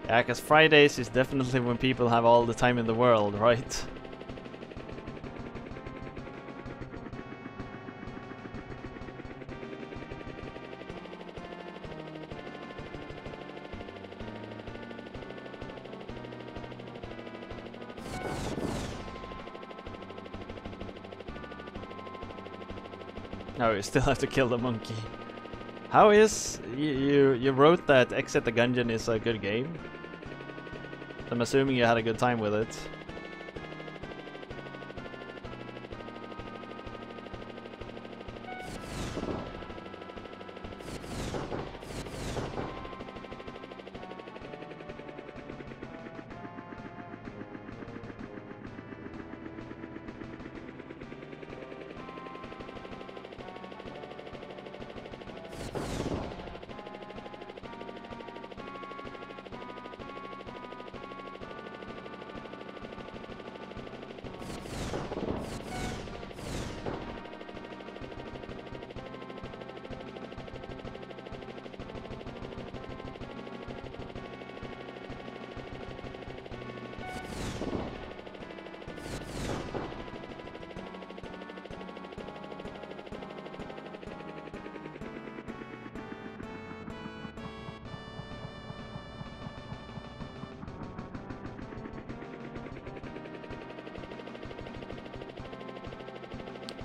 Yeah, because Fridays is definitely when people have all the time in the world, right? No, you still have to kill the monkey. How is you wrote that Exit the Gungeon is a good game? I'm assuming you had a good time with it.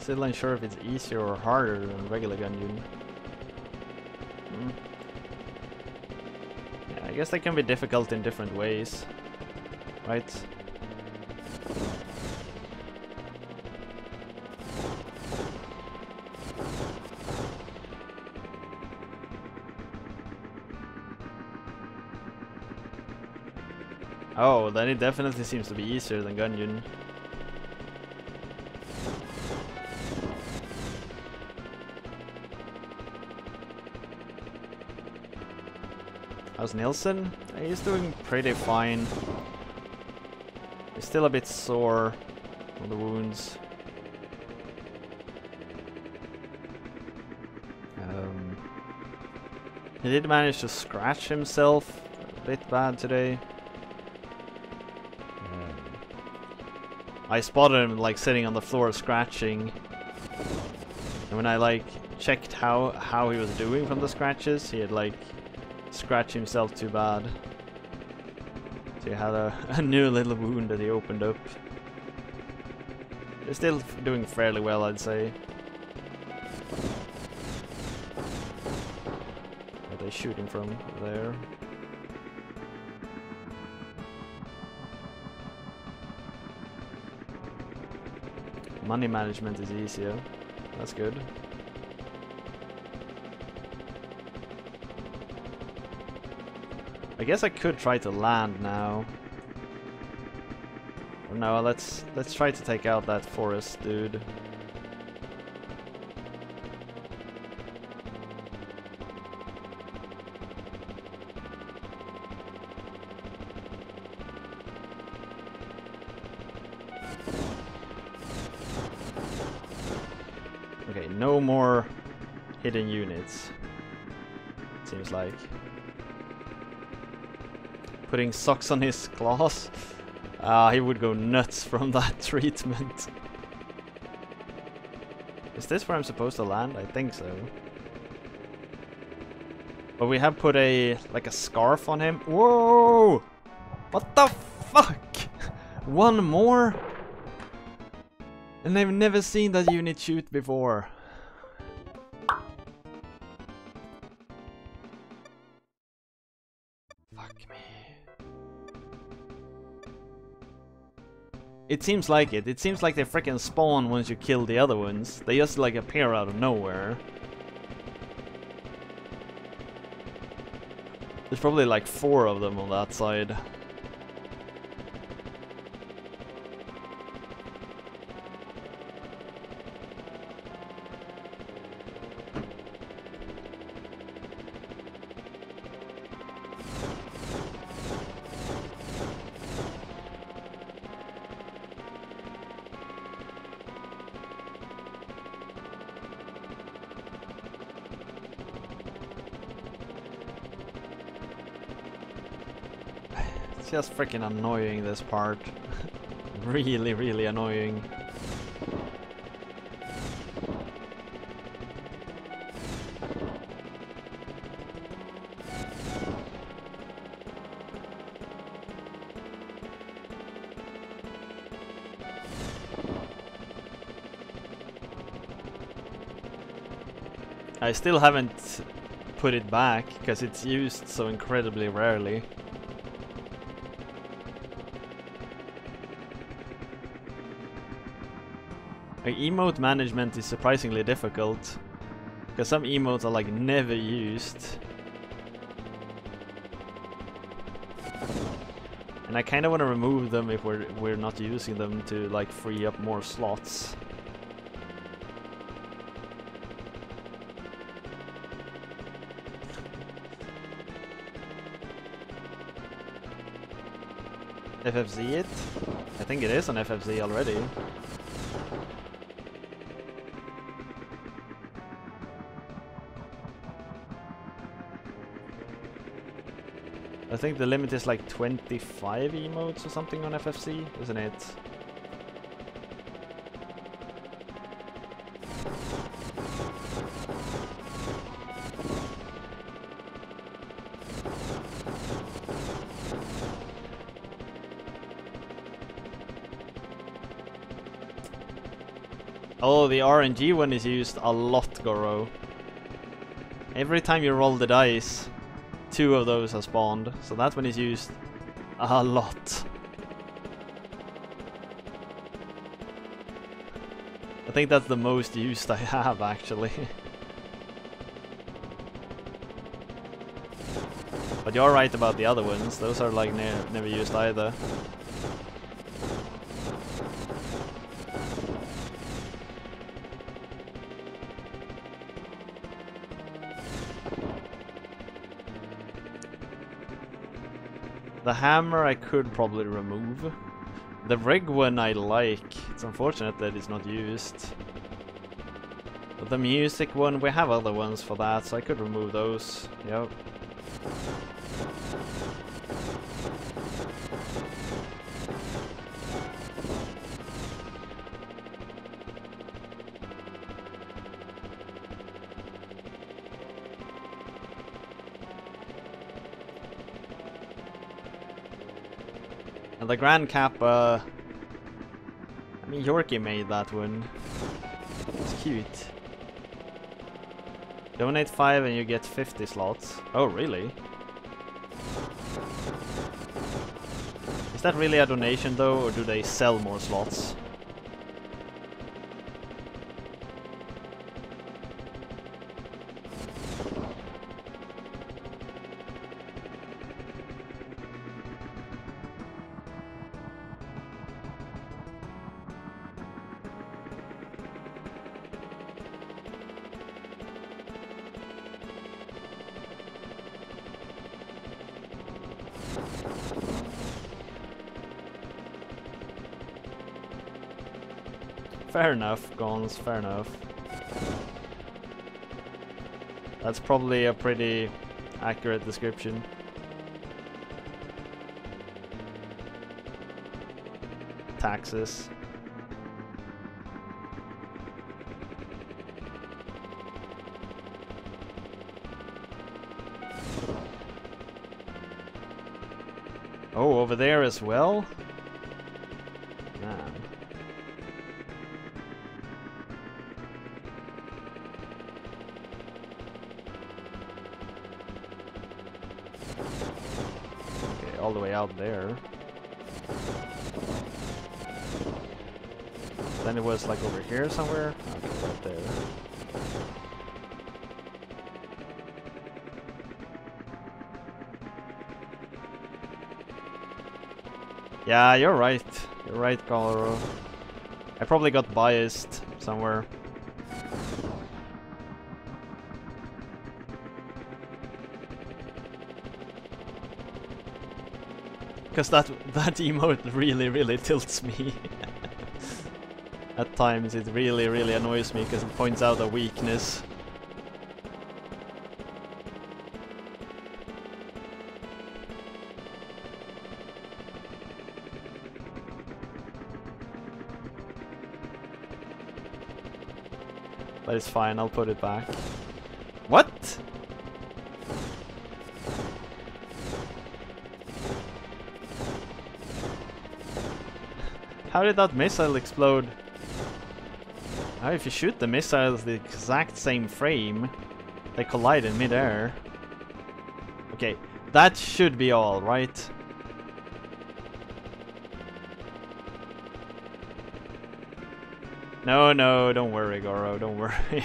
Still unsure if it's easier or harder than regular Gungeon. Yeah, I guess they can be difficult in different ways, right? Oh, then it definitely seems to be easier than Gungeon. How's Nilsson? He's doing pretty fine. He's still a bit sore from the wounds. He did manage to scratch himself a bit bad today. I spotted him like sitting on the floor scratching, and when I like checked how he was doing from the scratches, he had like scratched himself too bad. So he had a new little wound that he opened up. He's still doing fairly well, I'd say. Where are they shooting from? There. Money management is easier. That's good. I guess I could try to land now. Or no, let's try to take out that forest dude. Okay, no more hidden units. Seems like. Putting socks on his claws. He would go nuts from that treatment. Is this where I'm supposed to land? I think so. But we have put a scarf on him. Whoa! What the fuck? One more? And I've never seen that unit shoot before. Fuck me. It seems like it. It seems like they freaking spawn once you kill the other ones. They just like appear out of nowhere. There's probably like 4 of them on that side. It's just freaking annoying, this part. Really, really annoying. I still haven't put it back because it's used so incredibly rarely. Like, emote management is surprisingly difficult because some emotes are like never used, and I kind of want to remove them if we're not using them to like free up more slots. FFZ it? I think it is on FFZ already. I think the limit is like 25 emotes or something on FFC, isn't it? Oh, the RNG one is used a lot, Goro. Every time you roll the dice, 2 of those are spawned, so that one is used a lot. I think that's the most used I have, actually. But you're right about the other ones. Those are like never used either. The hammer I could probably remove. The rig one I like. It's unfortunate that it's not used. But the music one, we have other ones for that, so I could remove those. Yep. And the Grand Kappa, I mean, Yorkie made that one. It's cute. Donate 5 and you get 50 slots. Oh, really? Is that really a donation though, or do they sell more slots? Fair enough, Gons, fair enough. That's probably a pretty accurate description. Taxes. Oh, over there as well? Man. Okay, all the way out there. Then it was like over here somewhere? Okay, right there. Yeah, you're right. You're right, Colorado. I probably got biased somewhere. Because that emote really tilts me. At times it really annoys me because it points out a weakness. But it's fine, I'll put it back. What? How did that missile explode? How if you shoot the missiles the exact same frame, they collide in mid-air. Okay, that should be all, right? No, don't worry, Goro, don't worry.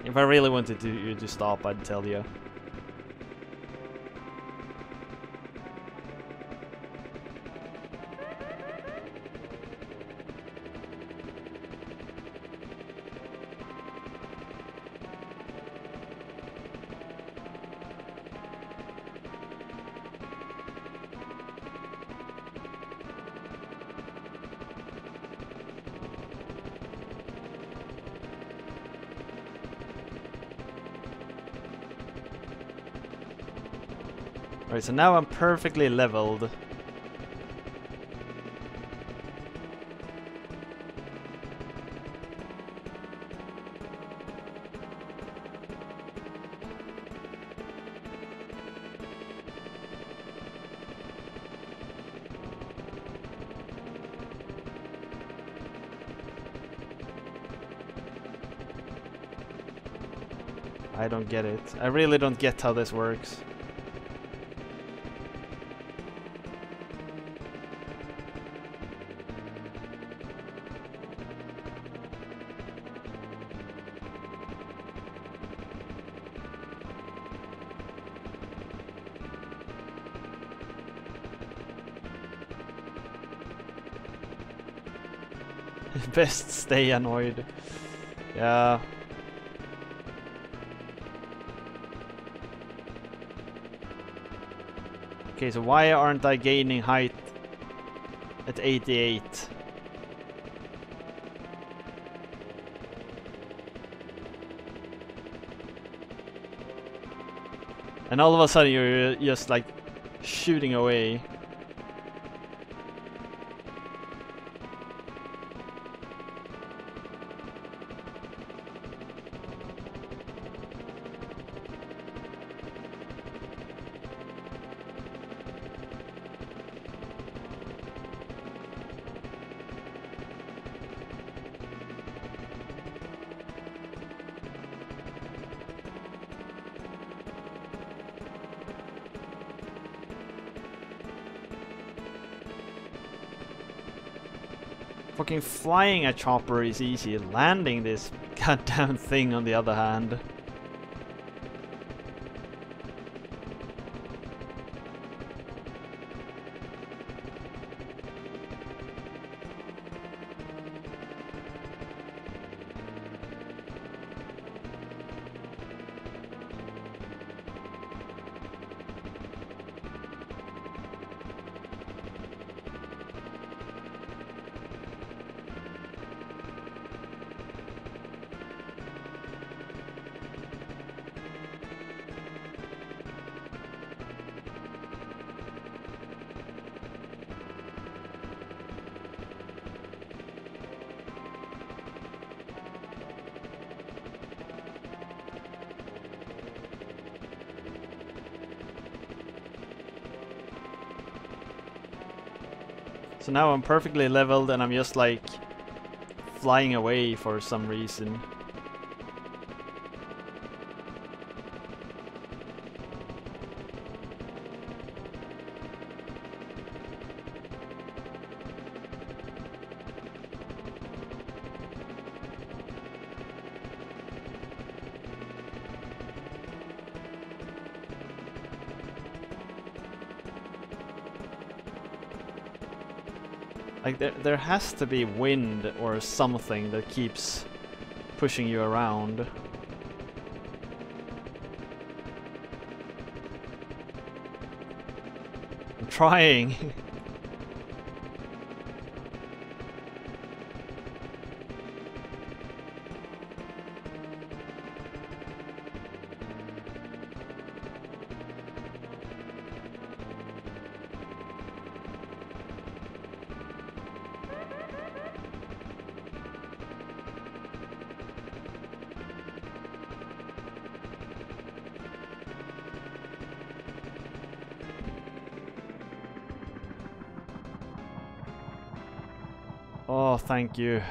If I really wanted you to stop, I'd tell you. Alright, so now I'm perfectly leveled. I don't get it. I really don't get how this works. Best stay annoyed. Yeah. Okay, so why aren't I gaining height at 88? And all of a sudden you're just like shooting away. Fucking flying a chopper is easy, landing this goddamn thing on the other hand. So now I'm perfectly leveled and I'm just like flying away for some reason. Like there has to be wind or something that keeps pushing you around. I'm trying. Oh, thank you.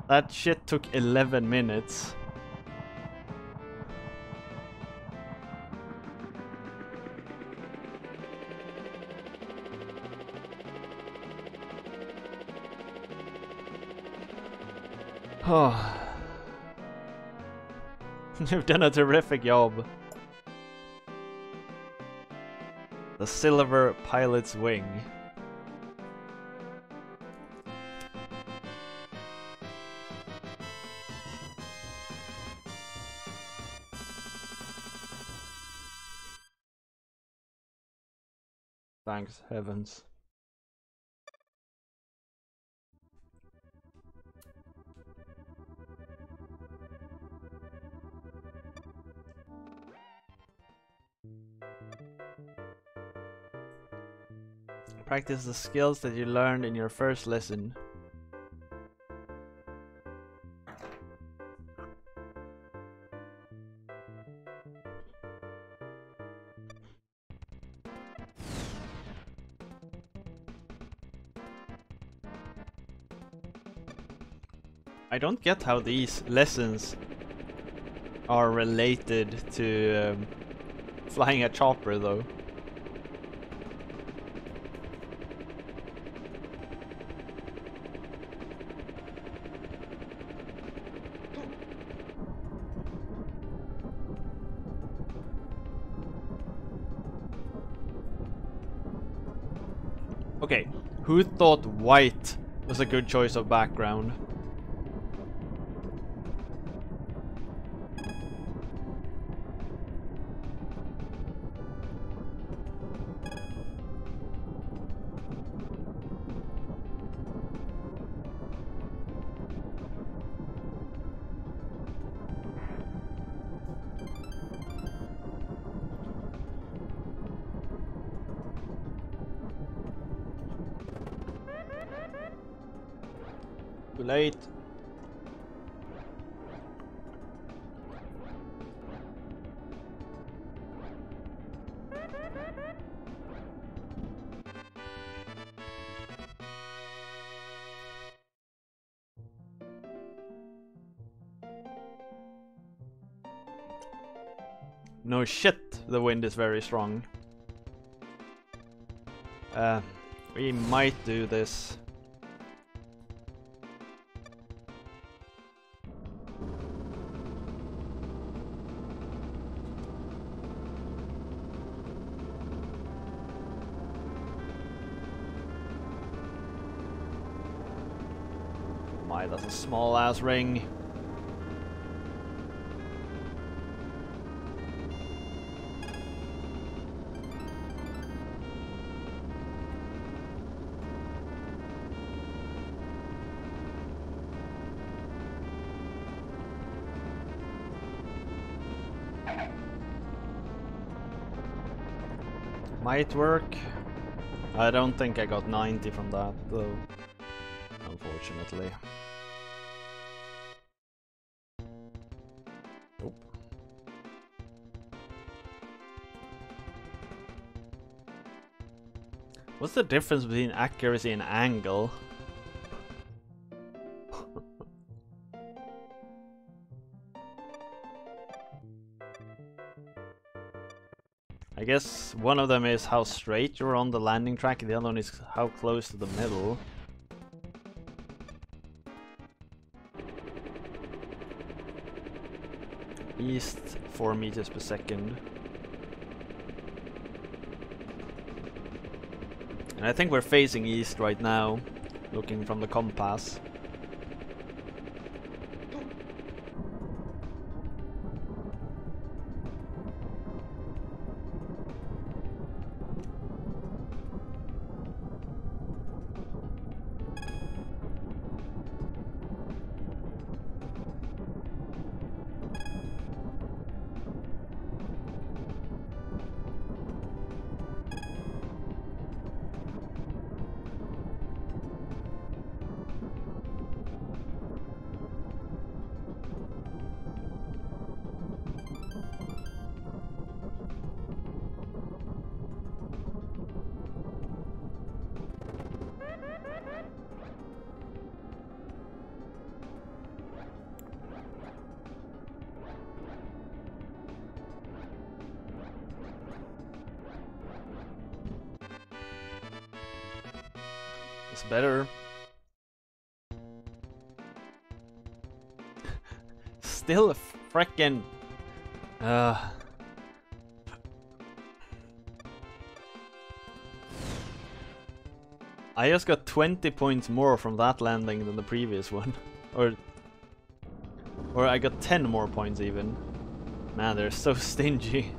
That shit took 11 minutes. Oh. You've done a terrific job. The silver pilot's wing. Thanks heavens. Practice the skills that you learned in your first lesson. I don't get how these lessons are related to flying a chopper though. Okay, who thought white was a good choice of background. Too late. No shit, the wind is very strong. We might do this. My, that's a small ass ring. Might work. I don't think I got 90 from that though, unfortunately. Nope. What's the difference between accuracy and angle? I guess one of them is how straight you're on the landing track, and the other one is how close to the middle. East 4 meters per second. And I think we're facing east right now, looking from the compass. It's better. Still a frickin' I just got 20 points more from that landing than the previous one. Or I got 10 more points even. Man, they're so stingy.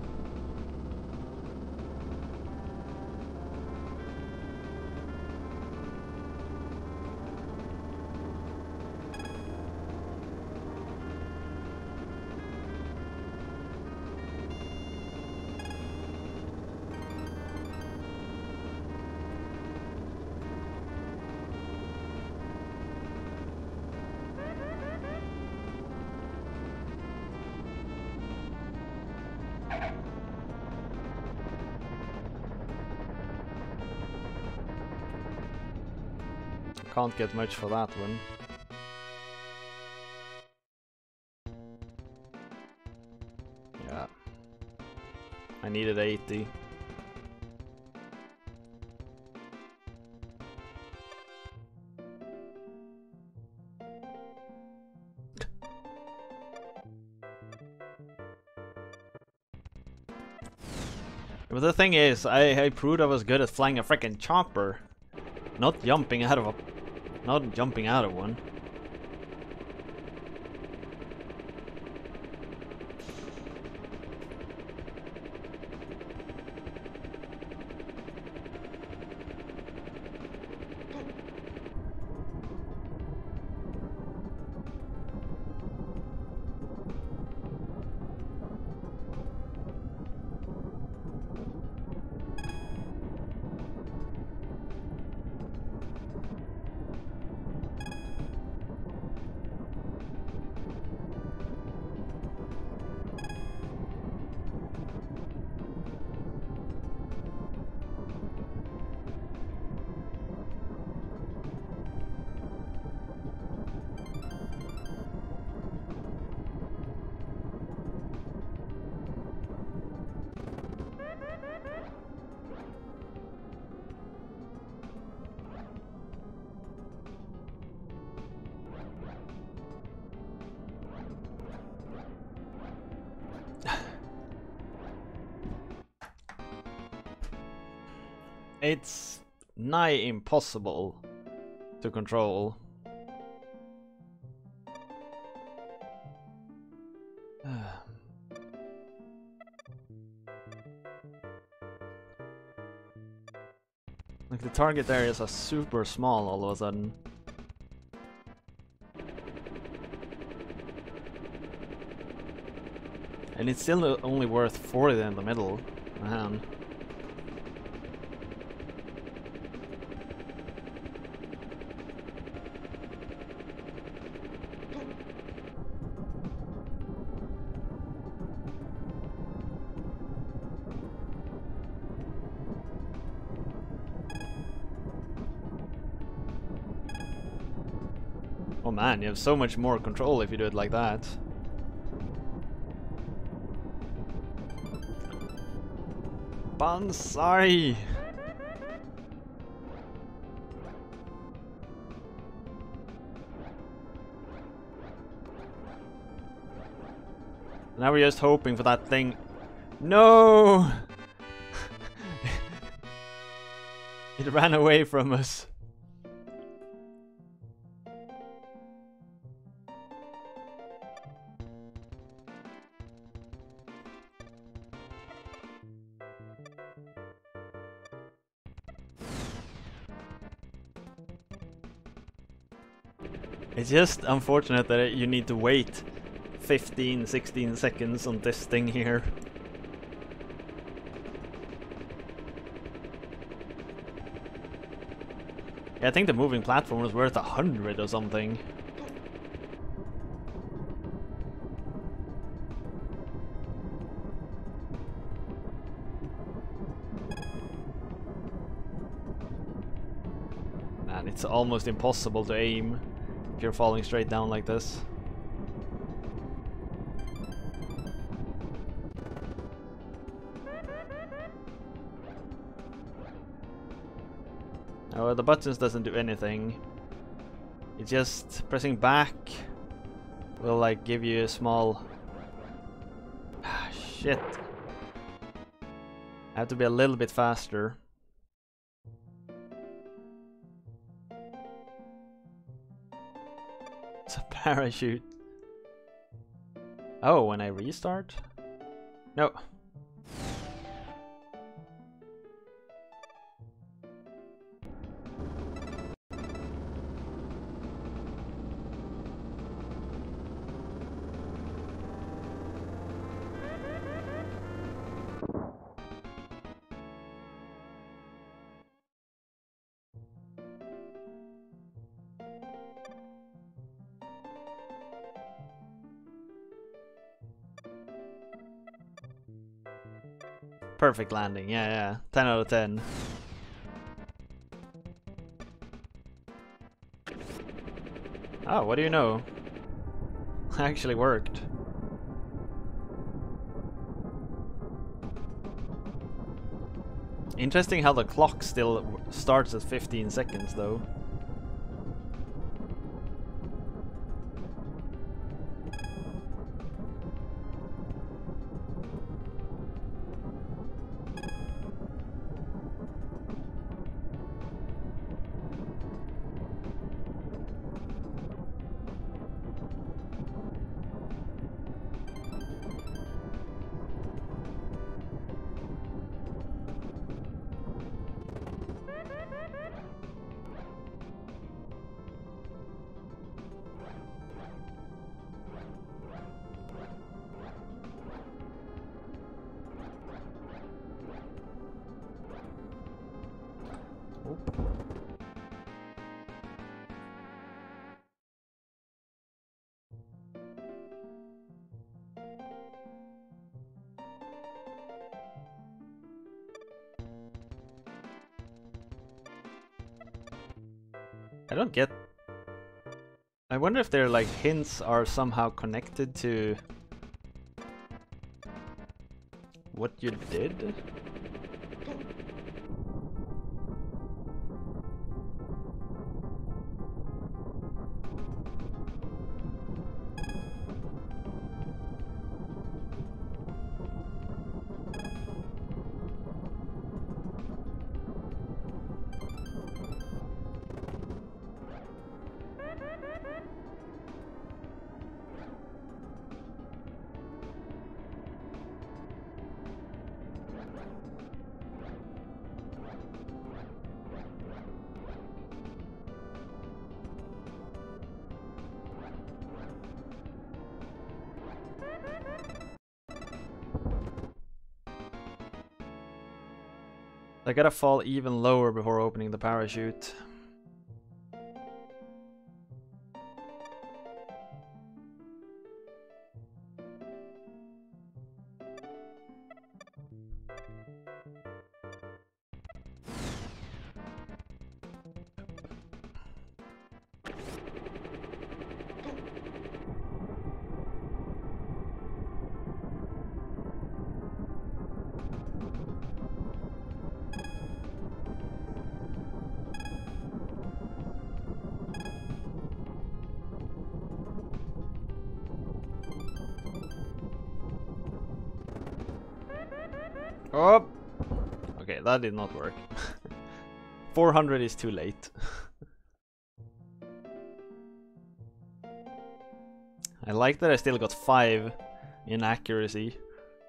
Can't get much for that one. Yeah. I needed 80. But the thing is, I proved I was good at flying a freaking chopper. Not jumping out of a Not jumping out of one. It's nigh impossible to control. Like the target areas are super small all of a sudden. And it's still only worth 40 in the middle. Man. Oh man, you have so much more control if you do it like that. Bonsai! Now we're just hoping for that thing. No! It ran away from us. It's just unfortunate that you need to wait 15-16 seconds on this thing here. Yeah, I think the moving platform was worth 100 or something. Man, it's almost impossible to aim if you're falling straight down like this. Oh, the buttons doesn't do anything. It's just pressing back will like give you a small... shit. I have to be a little bit faster. It's a parachute. Oh, when I restart? No. Perfect landing, yeah. 10 out of 10. Oh, what do you know? Actually worked. Interesting how the clock still starts at 15 seconds though. I don't get... I wonder if their like hints are somehow connected to what you did? I gotta fall even lower before opening the parachute. Oh! Okay, that did not work. 400 is too late. I like that I still got 5 in accuracy.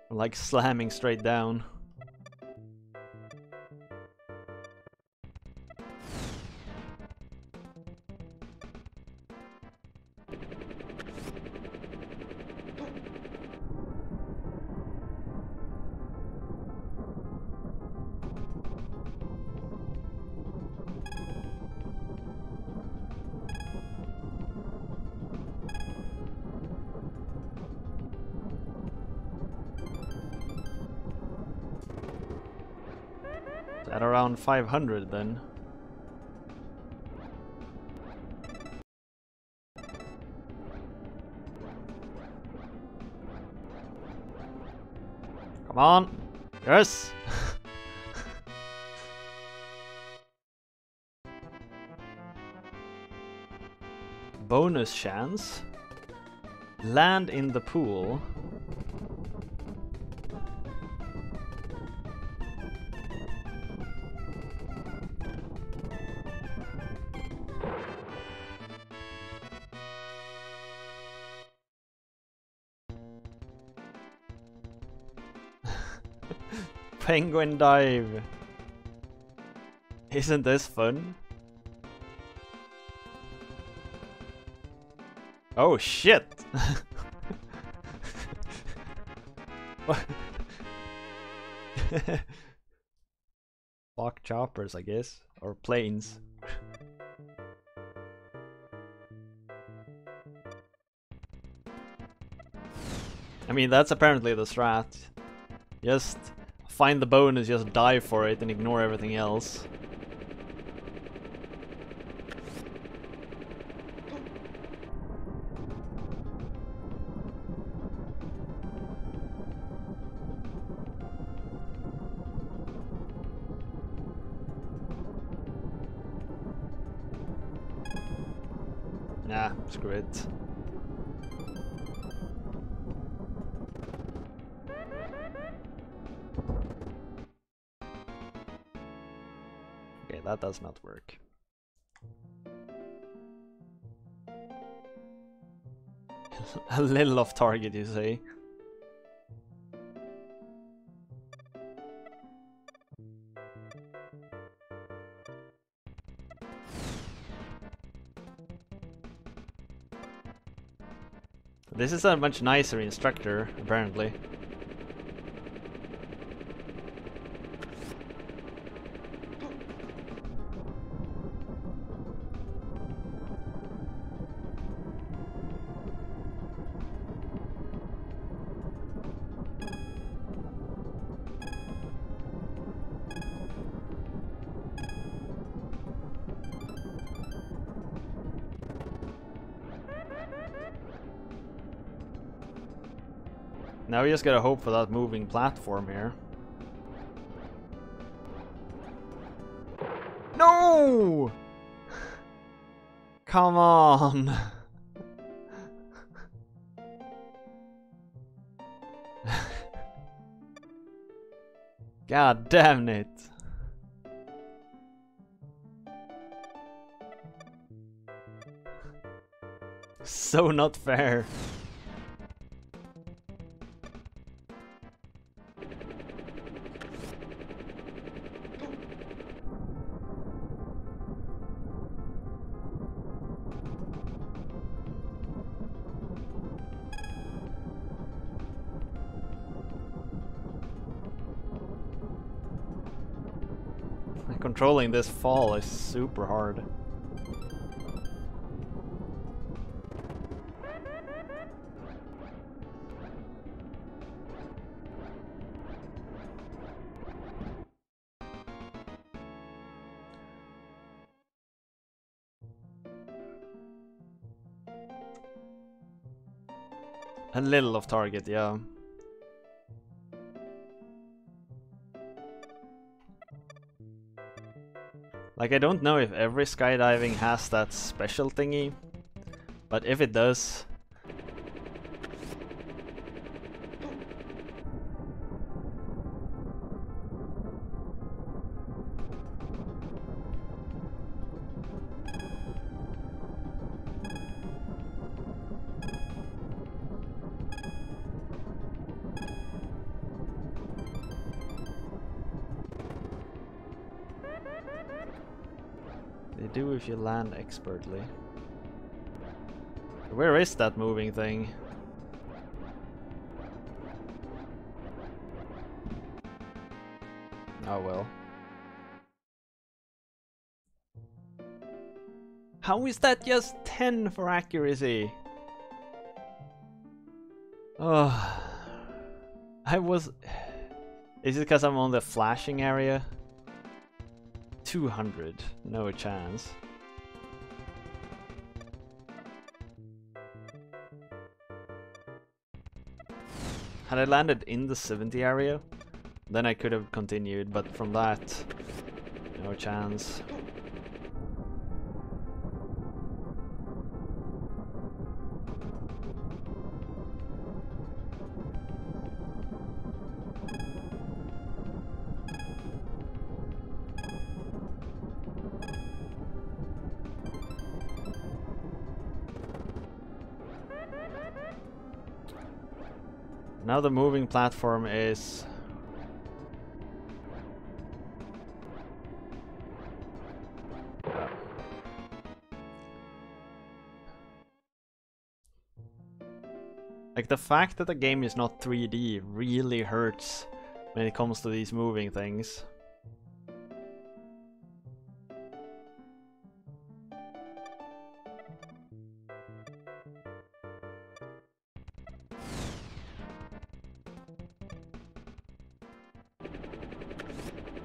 I'm like slamming straight down. At around 500 then. Come on! Yes! Bonus chance. Land in the pool. Penguin dive. Isn't this fun? Oh shit! Fuck choppers, I guess. Or planes. I mean, that's apparently the strat. Just find the bonus, just dive for it and ignore everything else. Nah, screw it. Okay, that does not work. A little off target, you say? This is a much nicer instructor, apparently. Now we just gotta hope for that moving platform here. No! Come on! God damn it! So not fair. Controlling this fall is super hard. A little off target, yeah. Like, I don't know if every skydiving has that special thingy, but if it does... They do if you land expertly. Where is that moving thing? Oh well. How is that just 10 for accuracy? Oh, I was... Is it because I'm on the flashing area? 200, no chance. Had I landed in the 70 area, then I could have continued, but from that, no chance. Now the moving platform is... Like, the fact that the game is not 3D really hurts when it comes to these moving things.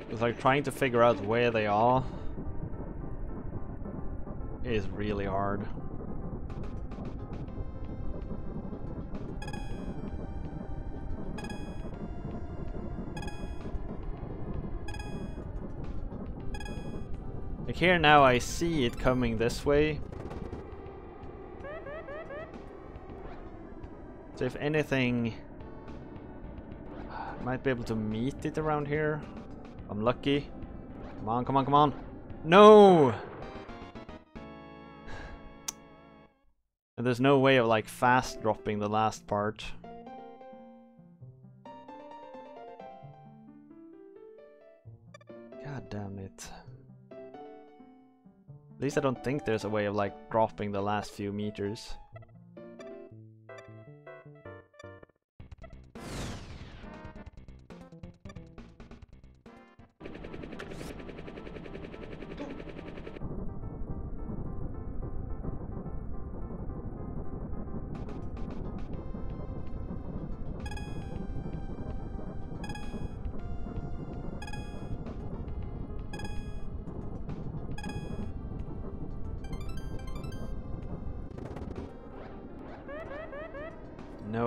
It's like trying to figure out where they are is really hard. Like here now I see it coming this way. So if anything, I might be able to meet it around here. I'm lucky. Come on, come on, come on. No! And there's no way of like fast dropping the last part. God damn it. At least I don't think there's a way of like dropping the last few meters.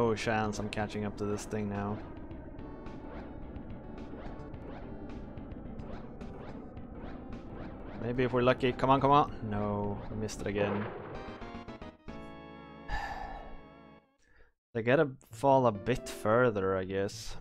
no chance I'm catching up to this thing now. Maybe if we're lucky. Come on, come on. No, we missed it again. They gotta fall a bit further, I guess.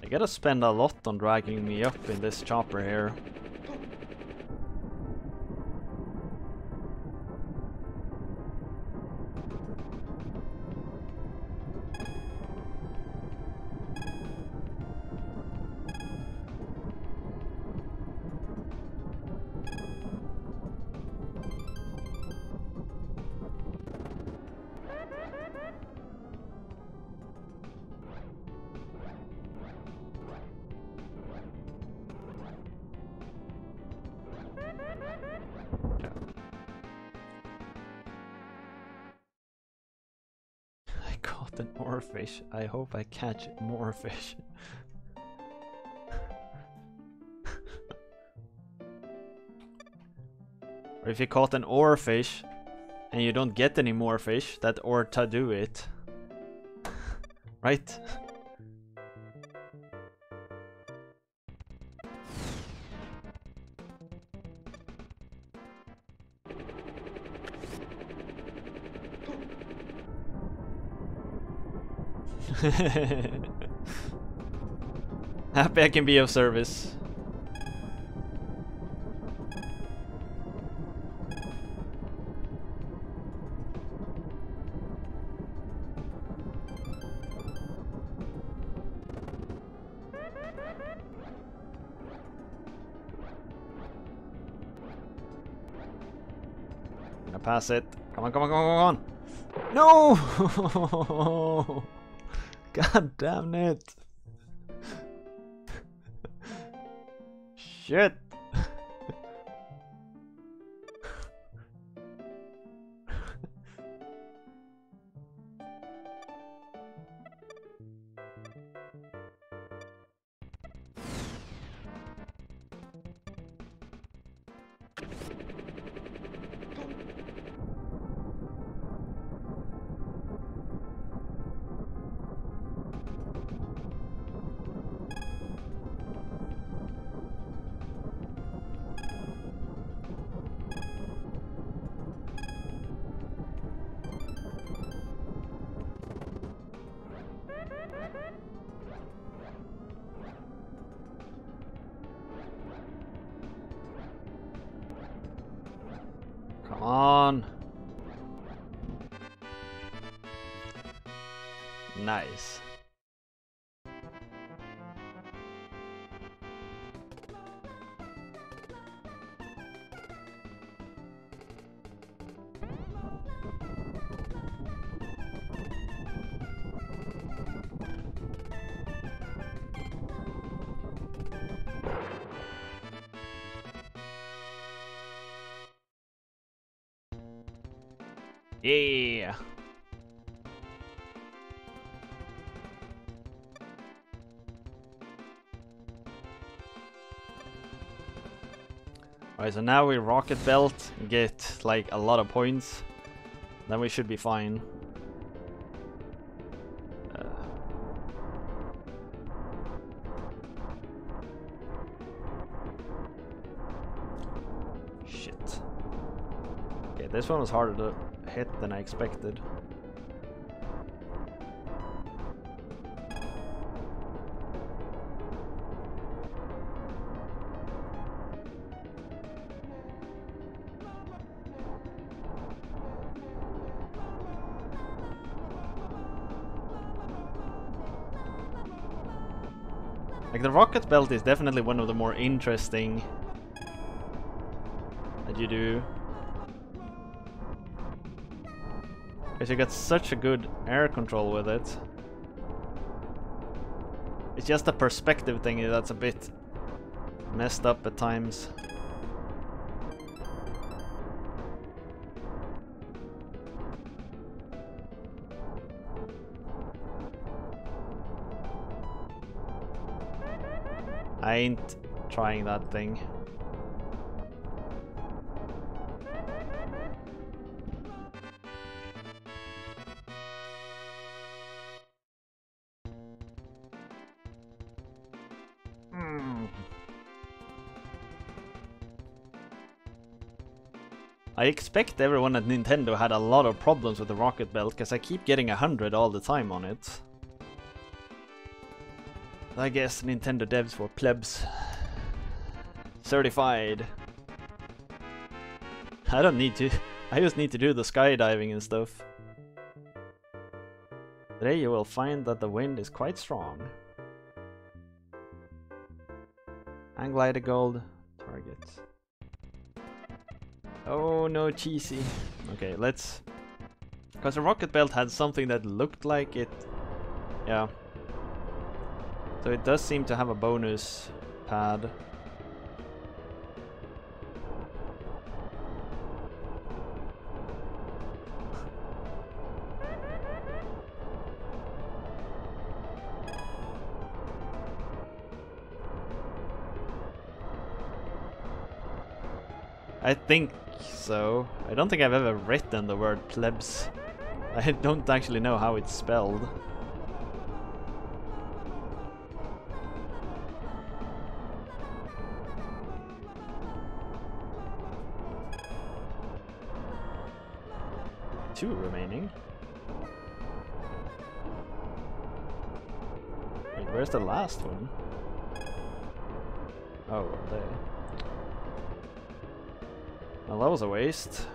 They gotta spend a lot on dragging me up in this chopper here. An oarfish. I hope I catch more fish. Or if you caught an oarfish and you don't get any more fish, that ought to do it. Right? Happy I can be of service. Gonna pass it. Come on, come on, come on, come on! No! God damn it! Shit! Come on. Nice. Yeah. Alright, so now we rocket belt and get like a lot of points. Then we should be fine. Shit. Okay, this one was harder to hit than I expected. Like, the rocket belt is definitely one of the more interesting that you do. Because you get such a good air control with it. It's just a perspective thing that's a bit messed up at times. I ain't trying that thing. I expect everyone at Nintendo had a lot of problems with the rocket belt, because I keep getting 100 all the time on it. I guess Nintendo devs for plebs. Certified. I don't need to. I just need to do the skydiving and stuff. Today you will find that the wind is quite strong. Hang glider gold. Target. Oh no, cheesy. Okay, let's... Because the rocket belt had something that looked like it... Yeah. So it does seem to have a bonus pad. I think so. I don't think I've ever written the word plebs. I don't actually know how it's spelled. Two remaining. Wait, where's the last one? Oh, there. Well, that was a waste.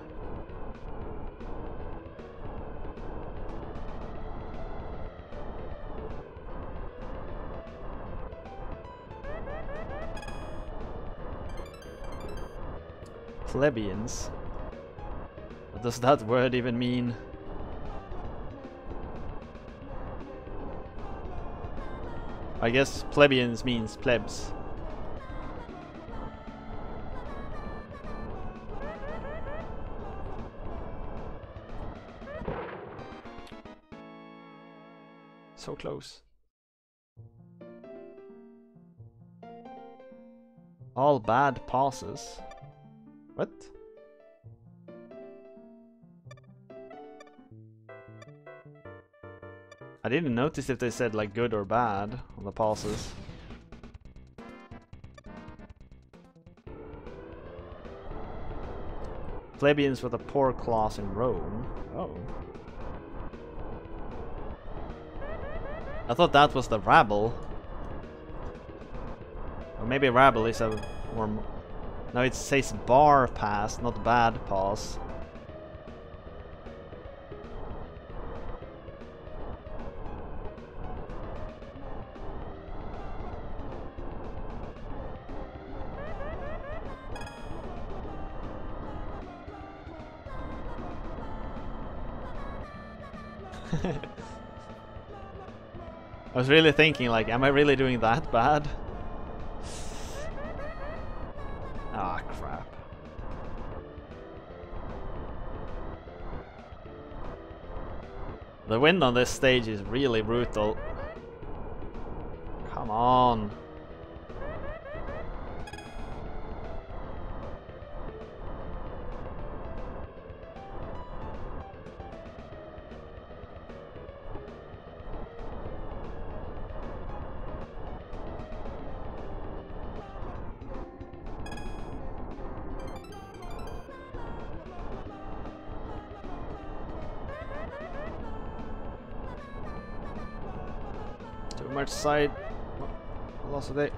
Plebeians. What does that word even mean? I guess plebeians means plebs. So close. All bad passes. What? I didn't notice if they said like good or bad on the passes. Plebeians with a poor class in Rome. Oh. I thought that was the rabble. Or maybe rabble is a more... No, it says bar pass, not bad pass. I was really thinking, like, am I really doing that bad? Ah, crap. The wind on this stage is really brutal. Come on. Too much side velocity.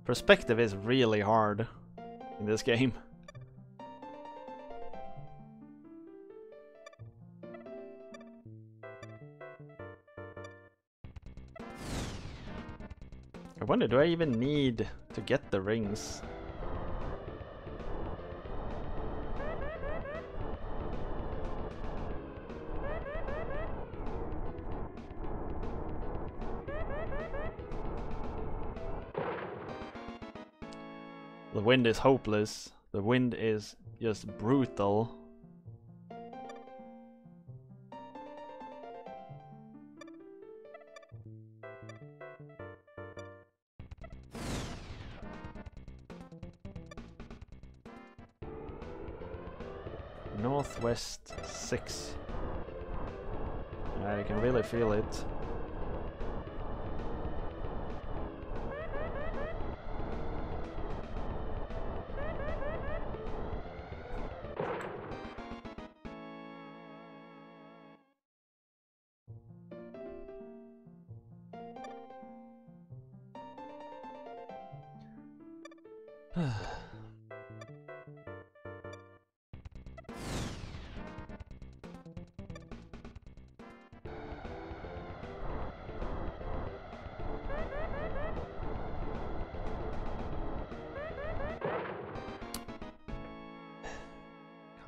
Perspective is really hard in this game. I wonder, do I even need to get the rings? The wind is hopeless. The wind is just brutal. Northwest 6. I can really feel it.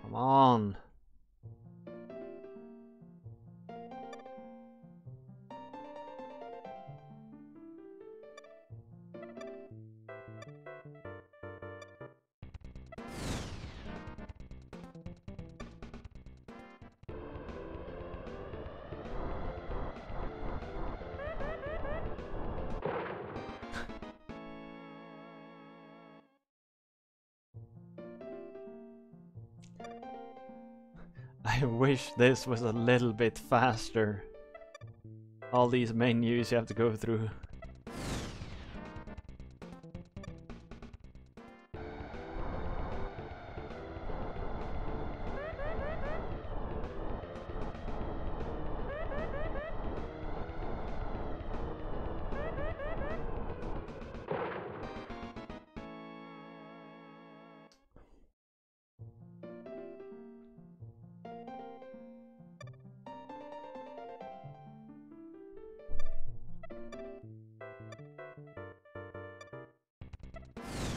Come on. I wish this was a little bit faster. All these menus you have to go through.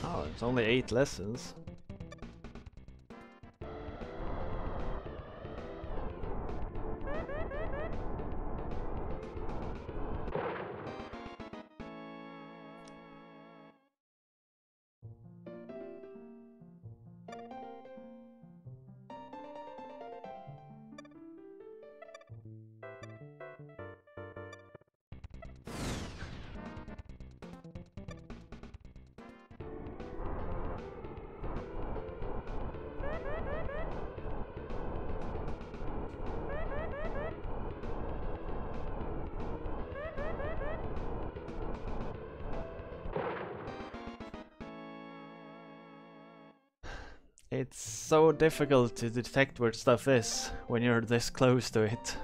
Oh, it's only 8 lessons. It's so difficult to detect where stuff is when you're this close to it.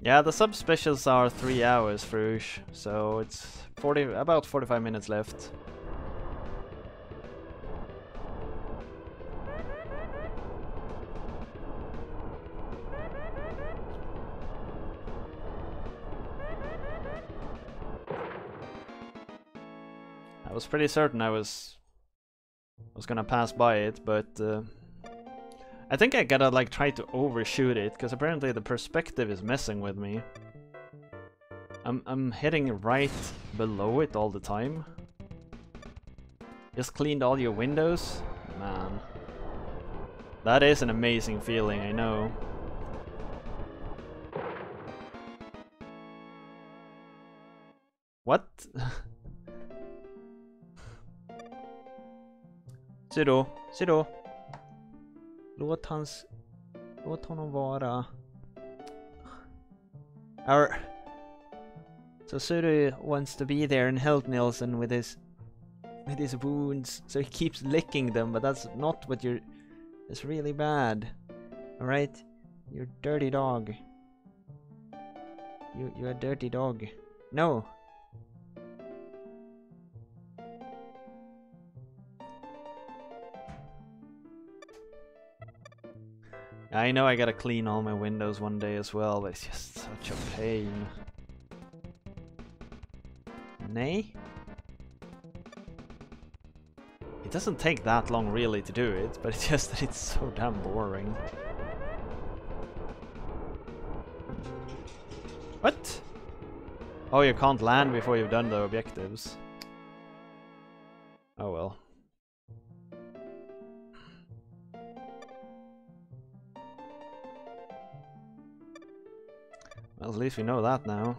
Yeah, the subspecials are 3 hours for Ush, so it's about 45 minutes left. I was pretty certain I was gonna pass by it, but I think I gotta like try to overshoot it, because apparently the perspective is messing with me. I'm hitting right below it all the time. Just cleaned all your windows? Man. That is an amazing feeling, I know. What? Sidå. Låt honom vara. So Suru wants to be there and help Nilsson with his wounds, so he keeps licking them, but that's not what you're... It's really bad. Alright? You're a dirty dog. You're a dirty dog. No! I know I gotta clean all my windows one day as well, but it's just such a pain. Nay? It doesn't take that long really to do it, but it's just that it's so damn boring. What? Oh, you can't land before you've done the objectives. Oh well. Well, at least we know that now.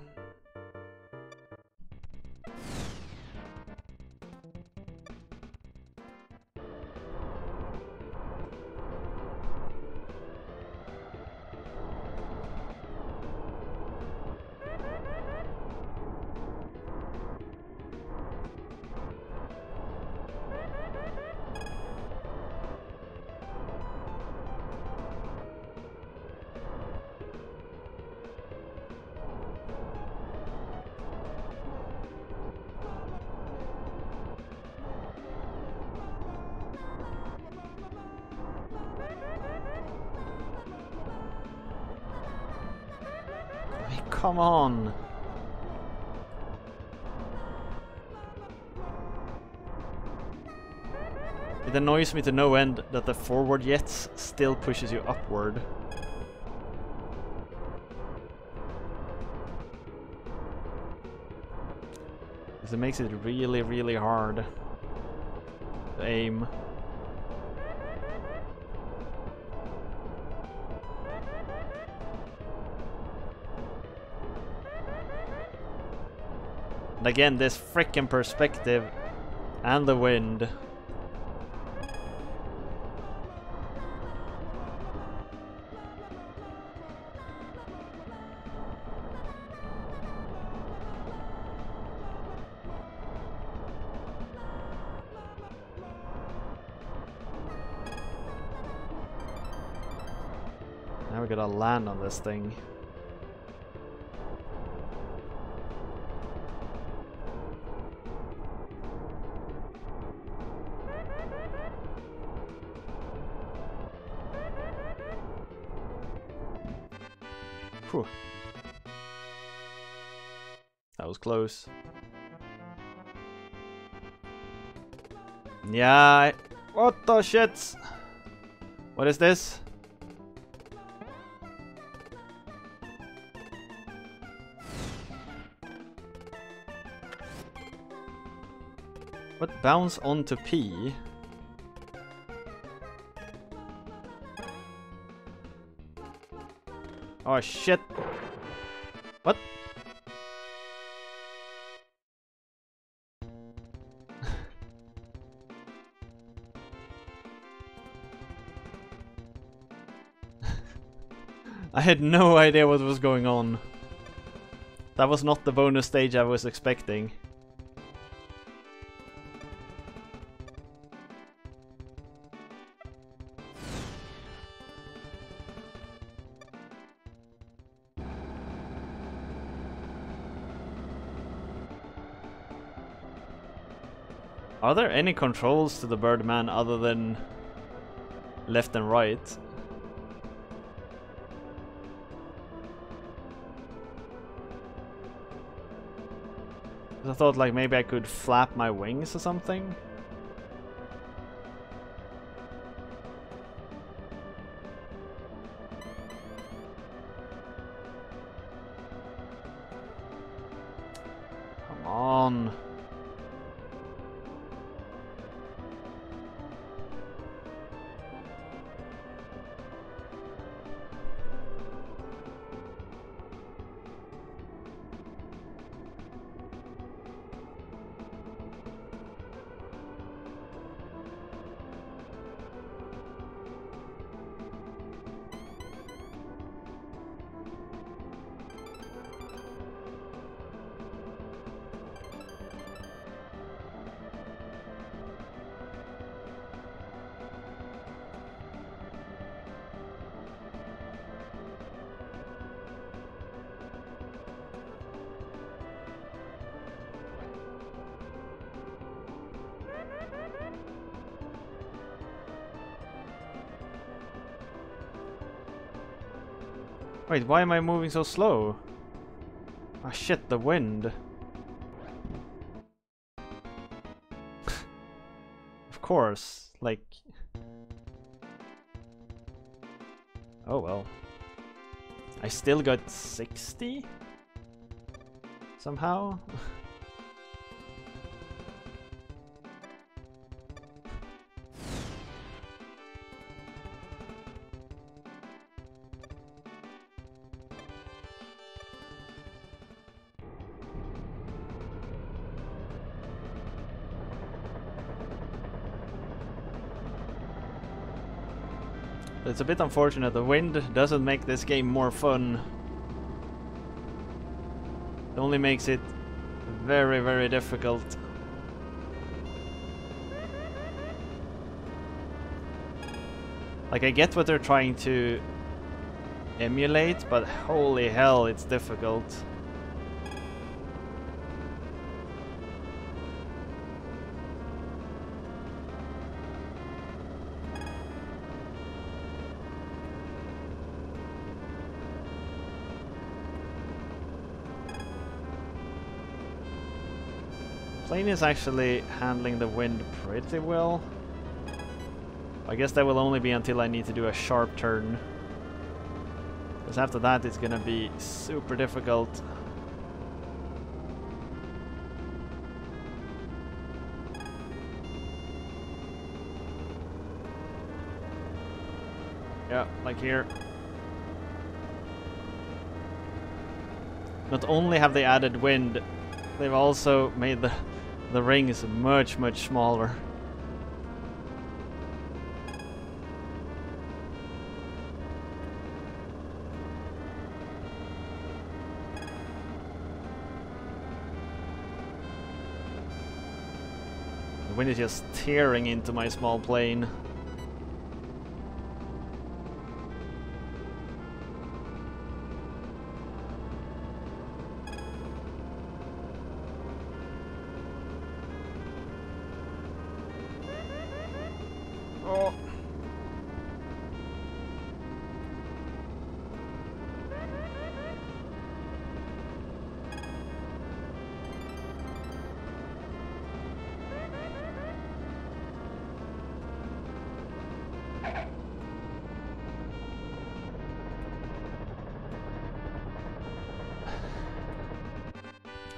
come on. It annoys me to no end that the forward jets still pushes you upward. Because it makes it really, really hard to aim. And again, this frickin' perspective and the wind. Now we gotta land on this thing. Whew. That was close. Yeah, what the shit? What is this? What bounce onto P? Oh shit. What? I had no idea what was going on. That was not the bonus stage I was expecting. Are there any controls to the Birdman other than left and right? I thought like maybe I could flap my wings or something. Come on. Wait, why am I moving so slow? Oh shit, the wind. Of course, like... Oh well. I still got 60? Somehow? It's a bit unfortunate, the wind doesn't make this game more fun. It only makes it very, very difficult. Like, I get what they're trying to emulate, but holy hell, it's difficult. Plane is actually handling the wind pretty well. I guess that will only be until I need to do a sharp turn. Because after that it's gonna be super difficult. Yeah, like here. Not only have they added wind, they've also made the rings much smaller. The wind is just tearing into my small plane. Oh.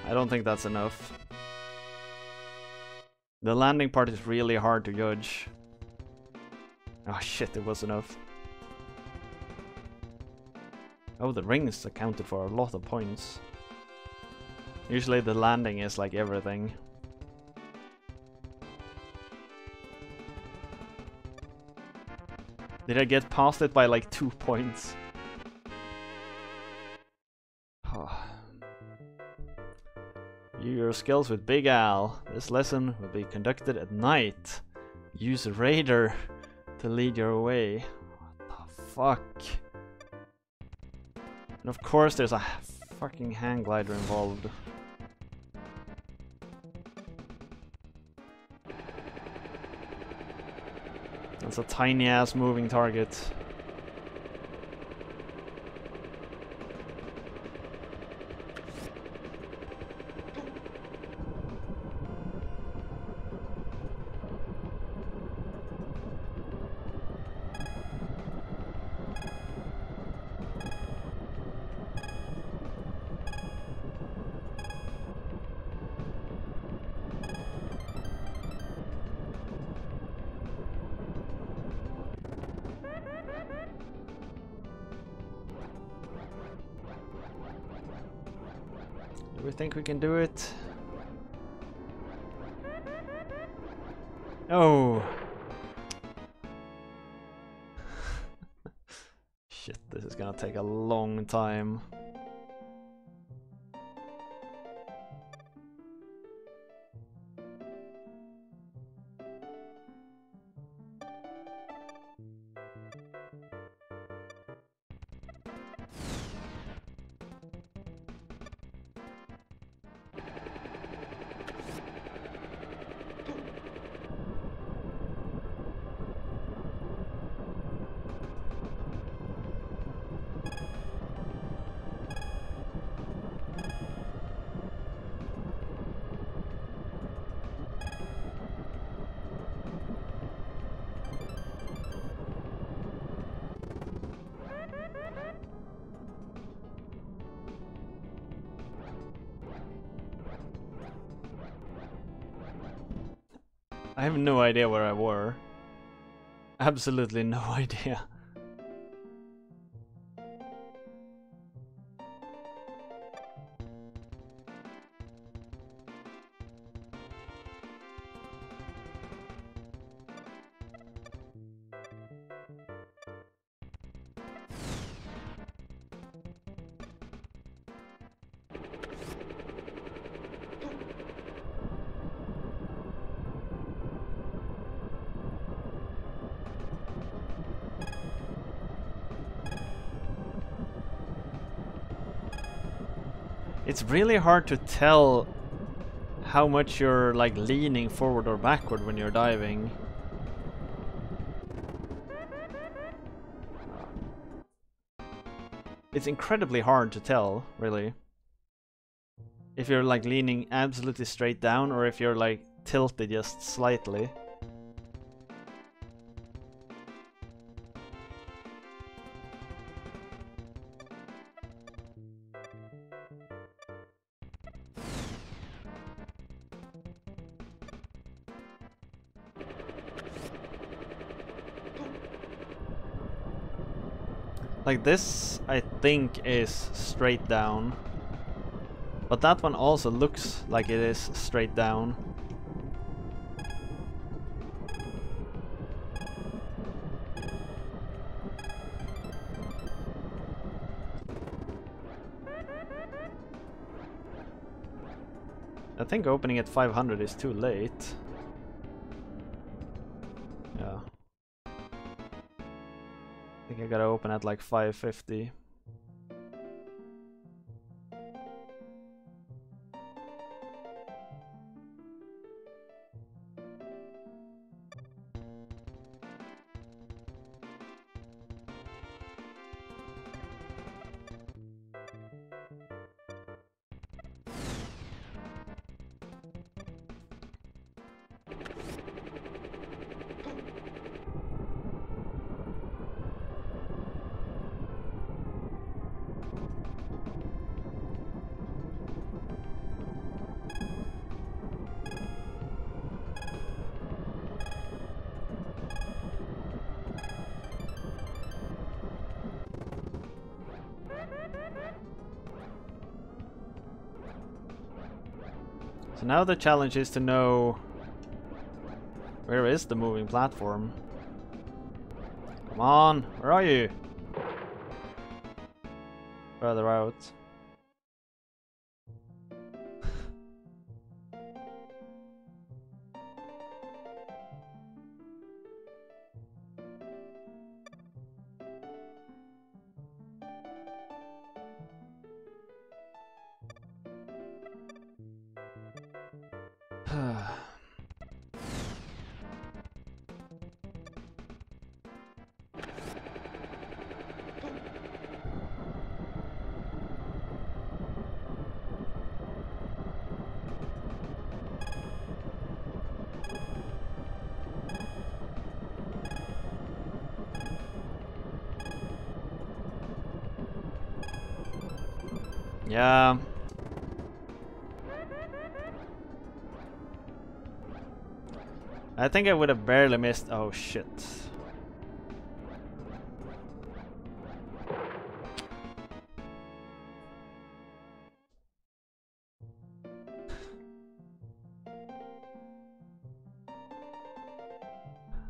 I don't think that's enough. The landing part is really hard to judge. Oh shit, it was enough. Oh, the rings accounted for a lot of points. Usually the landing is like everything. Did I get past it by like 2 points? Oh. View your skills with Big Al. This lesson will be conducted at night. Use a radar to lead your way. What the fuck? And of course there's a fucking hang glider involved. That's a tiny ass moving target. Do we think we can do it? Oh! Shit, this is gonna take a long time. I have no idea where I were. Absolutely no idea. It's really hard to tell how much you're like leaning forward or backward when you're diving. It's incredibly hard to tell, really. if you're like leaning absolutely straight down or if you're like tilted just slightly. Like this, I think, is straight down. But that one also looks like it is straight down. I think opening at 500 is too late. Yeah. I think I gotta open at like 550. So now the challenge is to know where is the moving platform. Come on, where are you? Further out. Yeah. I think I would have barely missed. Oh shit.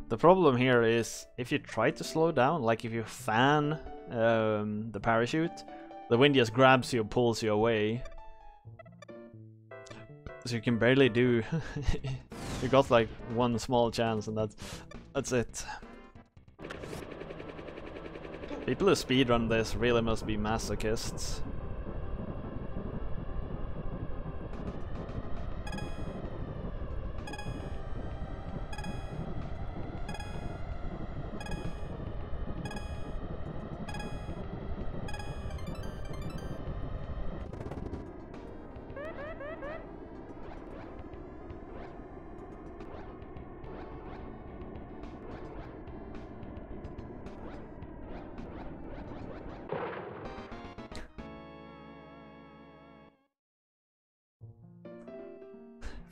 The problem here is if you try to slow down, like if you fan the parachute, the wind just grabs you and pulls you away. So you can barely do. You got like one small chance and that's it. People who speedrun this really must be masochists.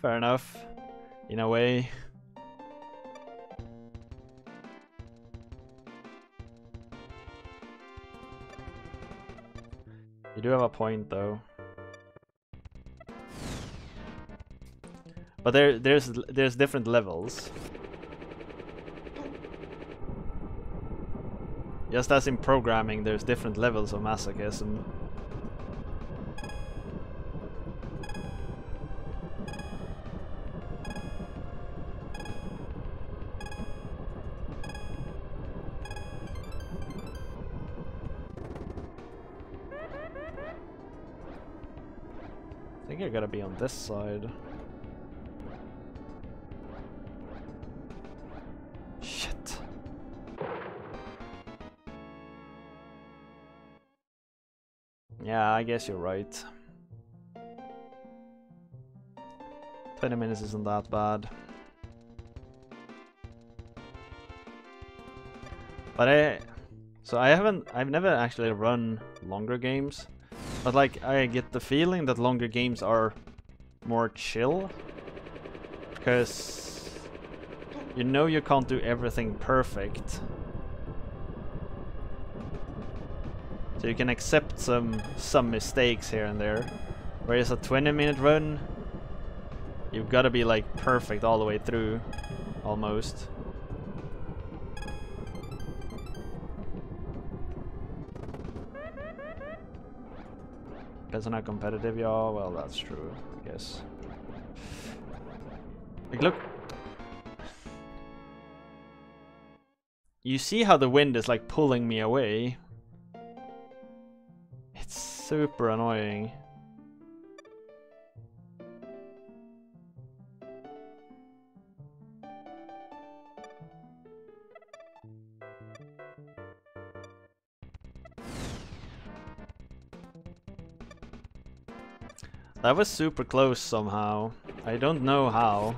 Fair enough, in a way. You do have a point though. But there's different levels. Just as in programming, there's different levels of masochism. I think I gotta be on this side. Shit. Yeah, I guess you're right. 20 minutes isn't that bad. But I've never actually run longer games, but like I get the feeling that longer games are more chill, because you know you can't do everything perfect. So you can accept some mistakes here and there. Whereas a 20-minute run, you've got to be like perfect all the way through, almost. Depends on how competitive you are. Well, that's true, I guess. Like, look. You see how the wind is like pulling me away? It's super annoying. That was super close somehow. I don't know how.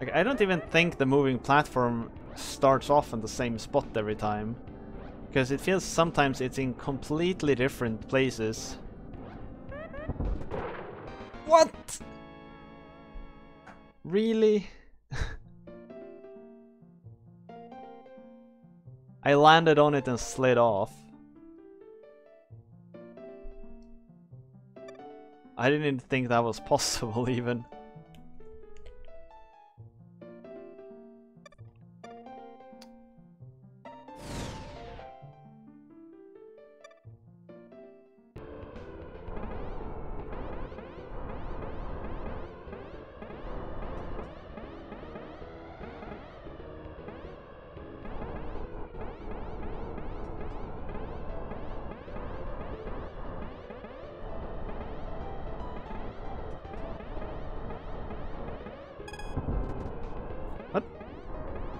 Like, I don't even think the moving platform starts off in the same spot every time, because it feels sometimes it's in completely different places. What? Really? I landed on it and slid off. I didn't think that was possible even.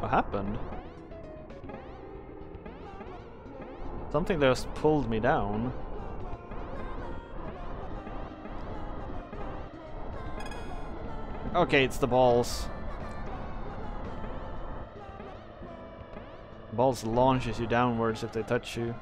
What happened? Something just pulled me down. Okay, it's the balls. Balls launches you downwards if they touch you.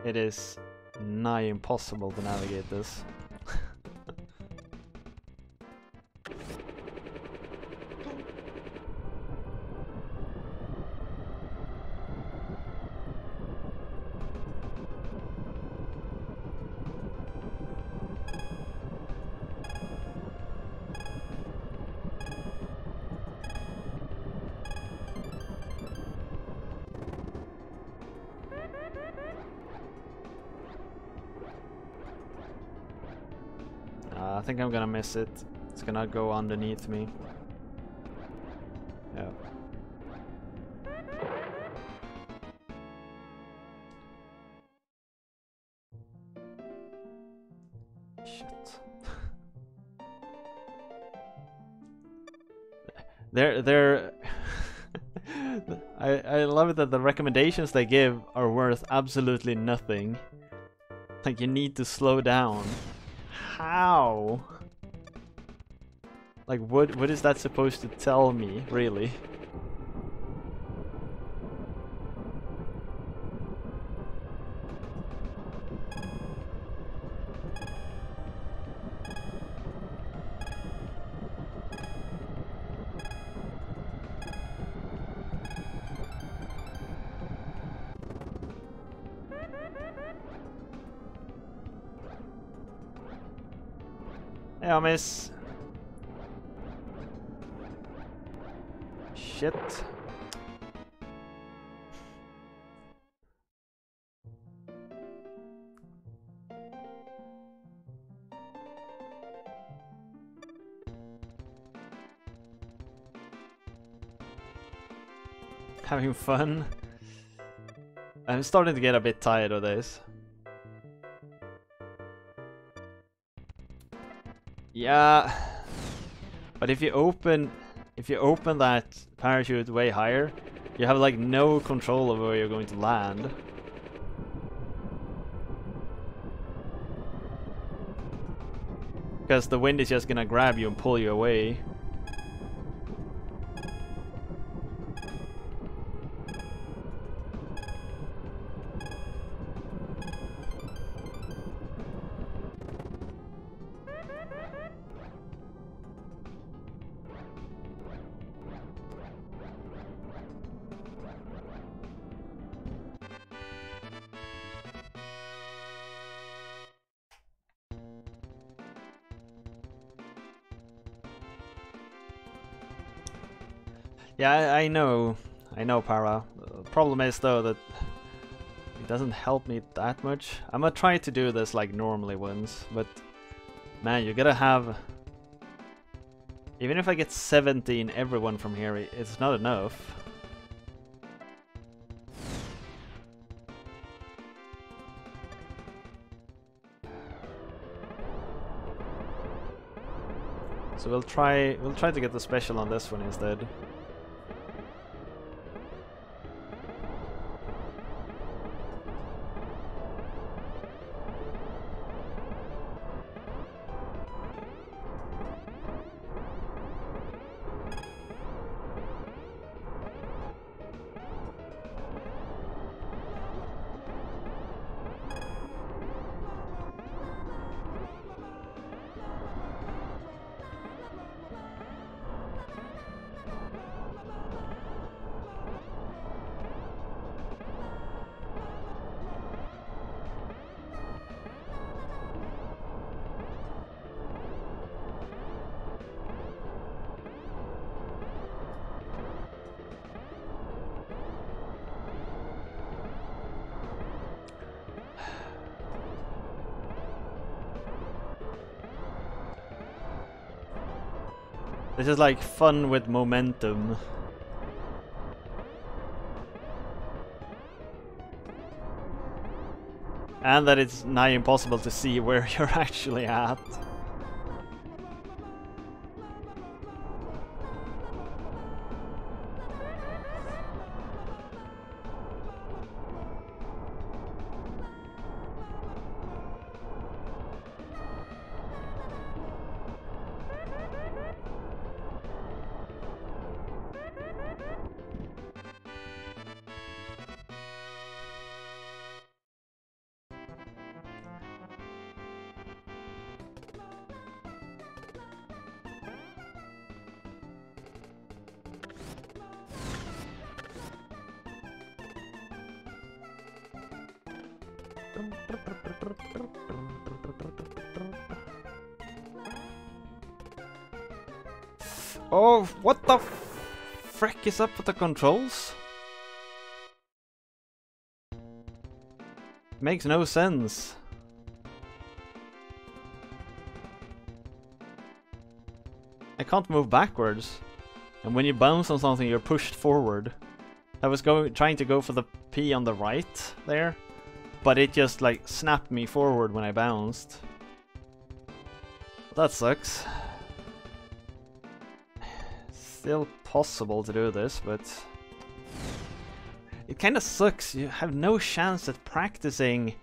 It is nigh impossible to navigate this. I think I'm gonna miss it. It's gonna go underneath me. Yeah. Shit. They're I love it that the recommendations they give are worth absolutely nothing. Like, you need to slow down. How? Like, what is that supposed to tell me, really? Yeah, miss. Shit. Having fun. I'm starting to get a bit tired of this. Yeah, but if you open that parachute way higher, you have like no control over where you're going to land. Because the wind is just gonna grab you and pull you away. Yeah, I know, Para. The problem is though that it doesn't help me that much. I'm gonna try to do this like normally once, but man, you gotta have... Even if I get 17 everyone from here, it's not enough. So we'll try to get the special on this one instead. This is like fun with momentum. And that it's nigh impossible to see where you're actually at. Oh, what the frick is up with the controls? Makes no sense. I can't move backwards. And when you bounce on something, you're pushed forward. I was trying to go for the P on the right there, but it just like snapped me forward when I bounced. That sucks. Still possible to do this, but it kind of sucks. You have no chance at practicing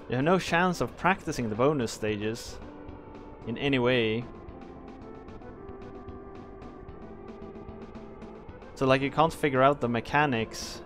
You have no chance of practicing the bonus stages in any way. So like you can't figure out the mechanics.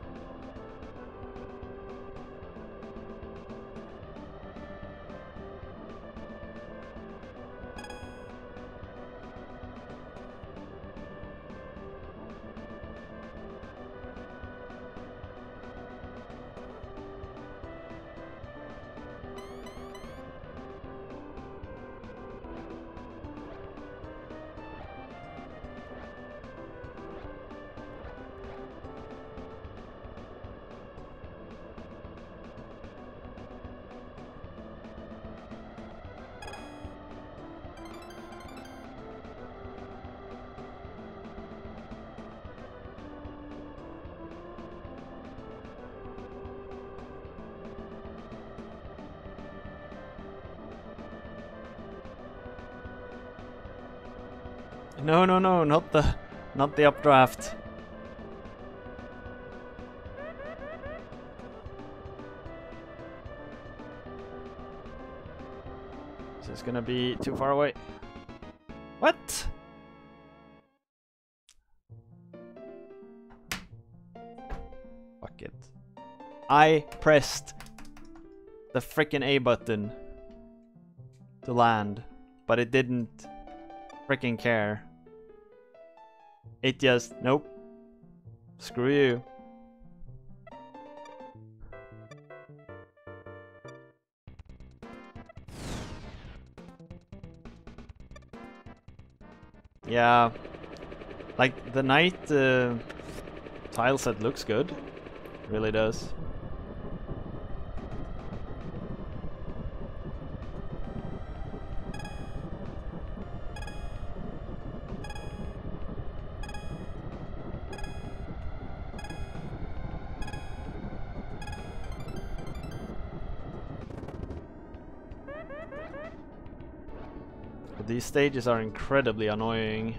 No, no, no, not the updraft. This is gonna be too far away. What? Fuck it. I pressed the frickin' A button to land, but it didn't frickin' care. It just, nope. Screw you. Yeah, like the night tile set looks good, really does. But these stages are incredibly annoying.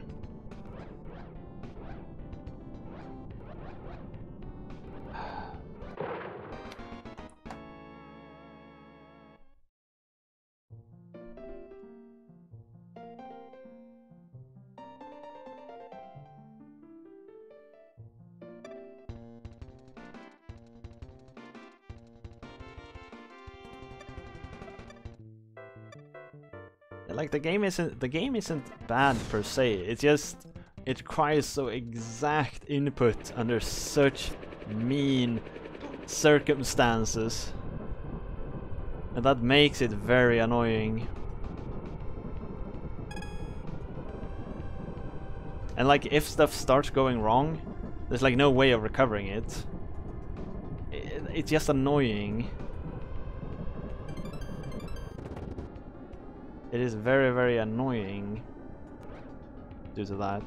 Like the game isn't bad per se. It's just it requires so exact input under such mean circumstances, and that makes it very annoying. And like if stuff starts going wrong, there's like no way of recovering it. It's just annoying. It is very, very annoying due to that.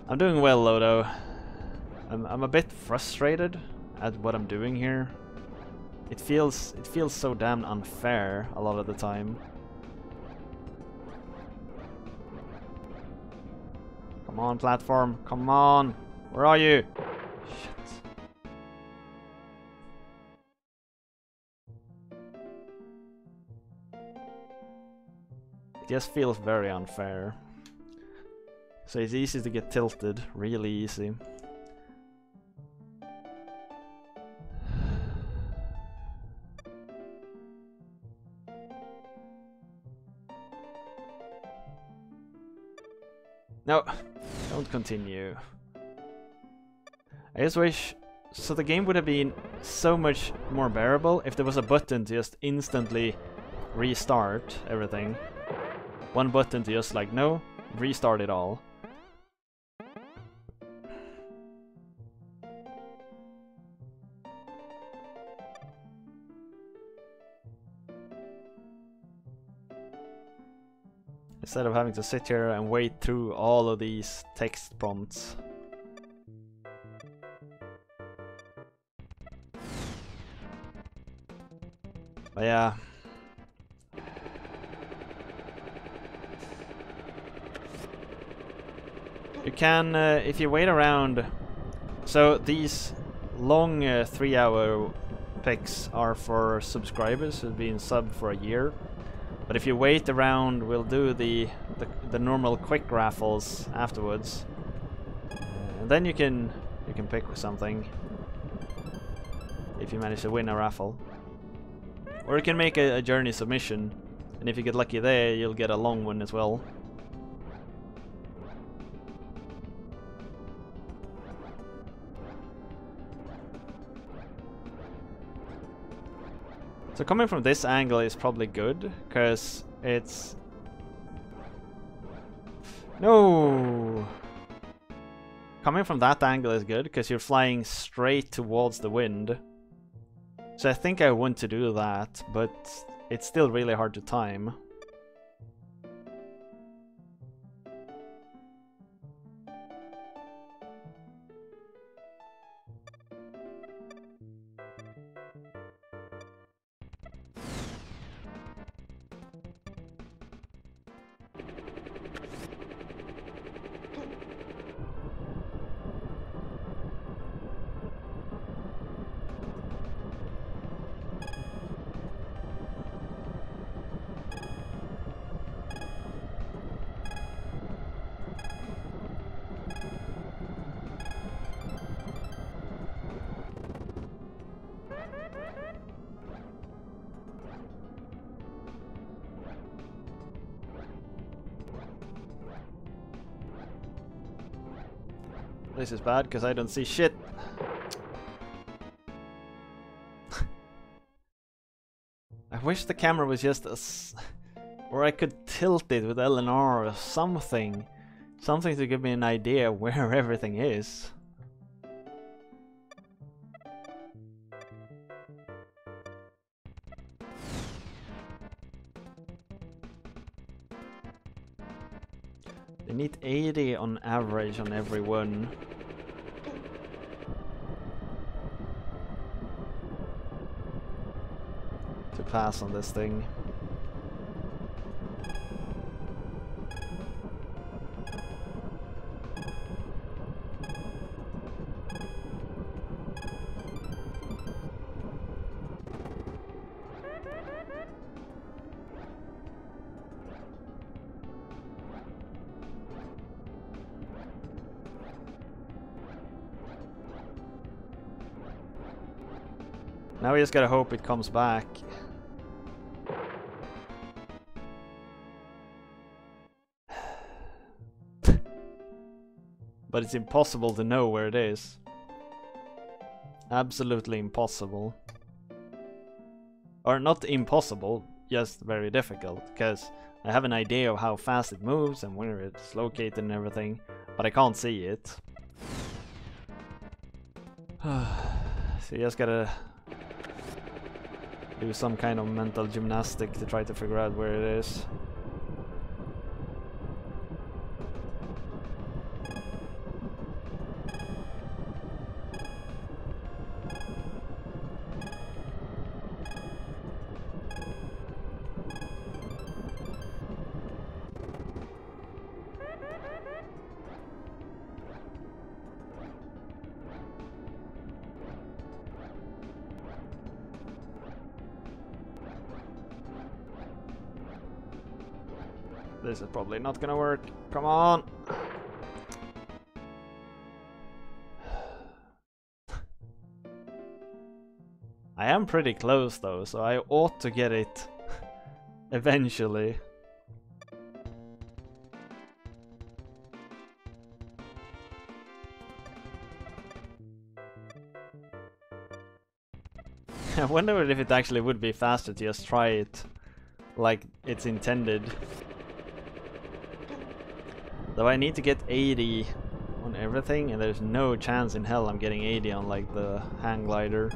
I'm doing well though. I'm a bit frustrated at what I'm doing here. It feels so damn unfair a lot of the time. Come on, platform, come on! Where are you? Shit. It just feels very unfair. So it's easy to get tilted, really easy. No, don't continue. I just wish... So the game would have been so much more bearable if there was a button to just instantly restart everything. One button to just like, no, restart it all. Instead of having to sit here and wait through all of these text prompts. But yeah. You can, if you wait around, so these long 3-hour picks are for subscribers who've been sub for a year. But if you wait around, we'll do the normal quick raffles afterwards, and then you can pick something if you manage to win a raffle. Or you can make a journey submission, and if you get lucky there, you'll get a long one as well. So coming from this angle is probably good, because it's... No! Coming from that angle is good, because you're flying straight towards the wind. So I think I want to do that, but it's still really hard to time. This is bad because I don't see shit. I wish the camera was just or I could tilt it with LNR or something. Something to give me an idea where everything is. They need 80 on average on every one. To pass on this thing. Now we just gotta hope it comes back. But it's impossible to know where it is. Absolutely impossible. Or not impossible, just very difficult, because I have an idea of how fast it moves and where it's located and everything, but I can't see it. So you just gotta do some kind of mental gymnastic to try to figure out where it is. This is probably not gonna work. Come on! I am pretty close though, so I ought to get it eventually. I wonder if it actually would be faster to just try it like it's intended. Though I need to get 80 on everything, and there's no chance in hell I'm getting 80 on like the hang glider.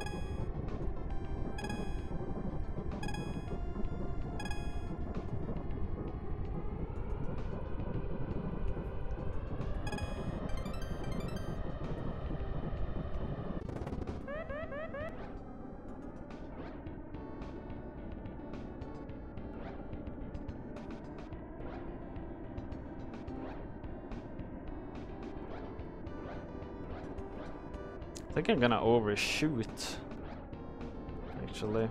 I think I'm gonna overshoot. actually.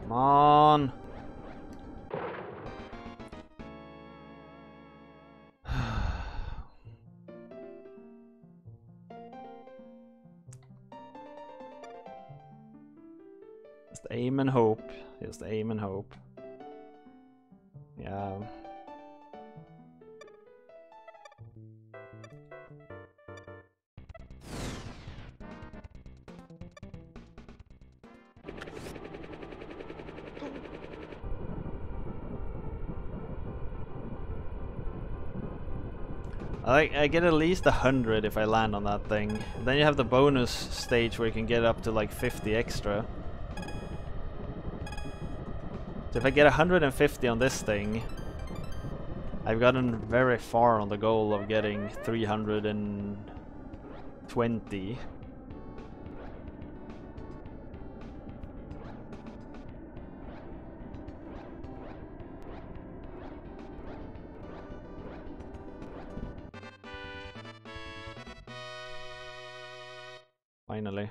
Come on! Just aim and hope. Just aim and hope. Yeah. I get at least 100 if I land on that thing. Then you have the bonus stage where you can get up to like 50 extra. So if I get 150 on this thing, I've gotten very far on the goal of getting 320. Finally.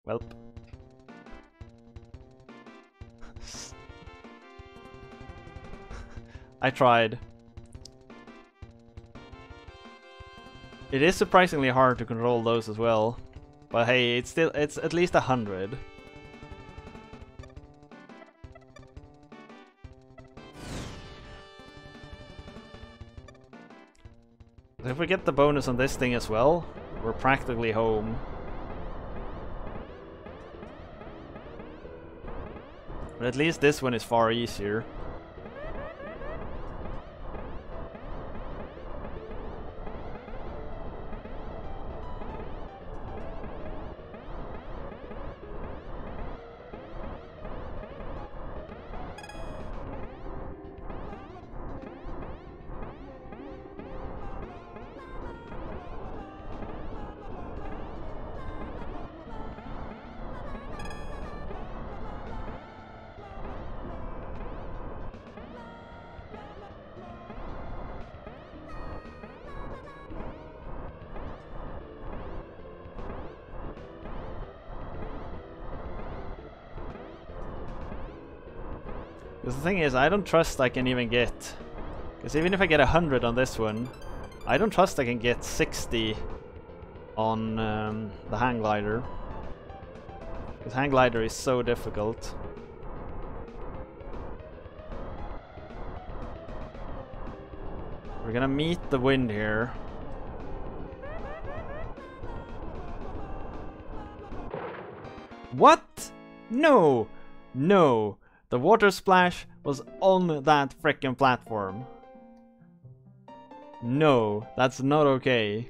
Welp. I tried. It is surprisingly hard to control those as well. But hey, it's at least 100. If we get the bonus on this thing as well, we're practically home. But at least this one is far easier. Because the thing is, I don't trust I can even get... Because even if I get 100 on this one, I don't trust I can get 60 on the hang glider. Because hang glider is so difficult. We're gonna meet the wind here. What? No! No! The water splash was on that frickin' platform. No, that's not okay.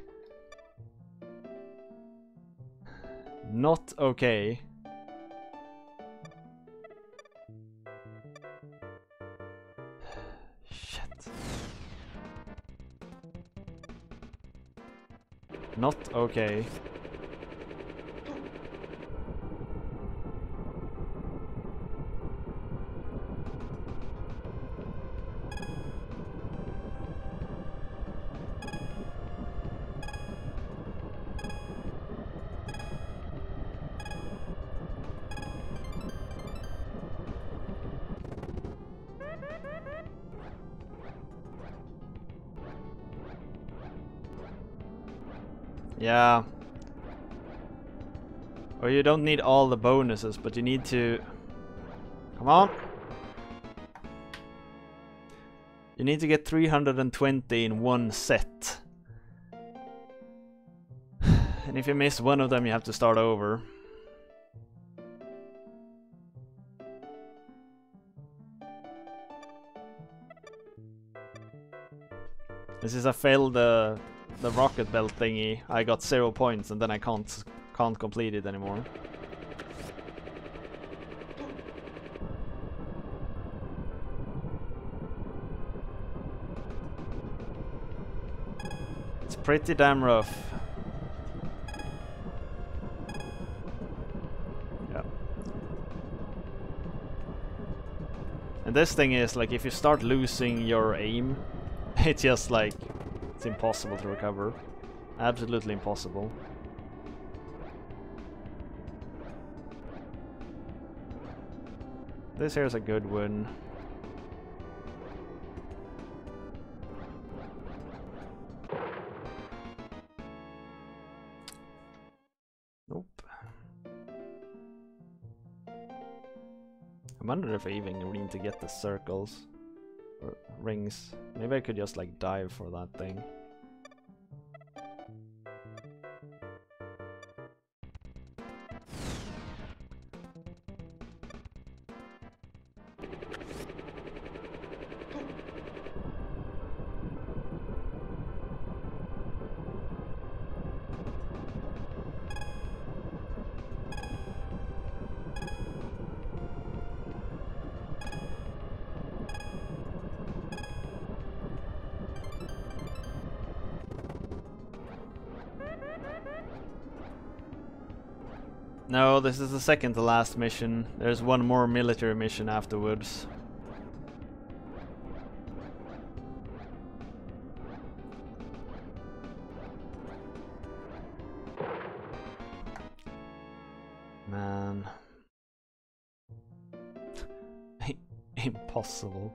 Not okay. Shit. Not okay. Yeah. Or you don't need all the bonuses, but you need to... Come on! You need to get 320 in one set. And if you miss one of them, you have to start over. This is I failed the rocket belt thingy. I got 0 points and then I can't complete it anymore. pretty damn rough. Yeah. And this thing is like, if you start losing your aim, it's just like, it's impossible to recover. Absolutely impossible. This here's a good one. Nope. I wonder if I even need to get the circles or rings. Maybe I could just like dive for that thing. No, this is the second to last mission. There's one more military mission afterwards. Man. Impossible.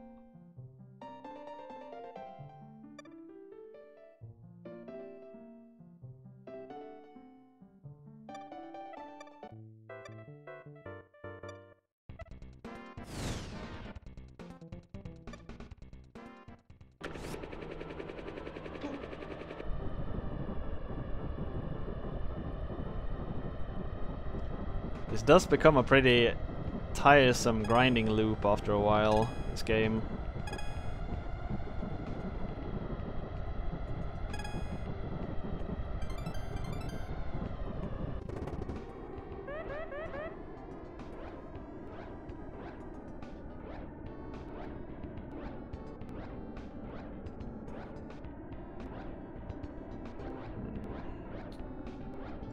This does become a pretty tiresome grinding loop after a while, this game.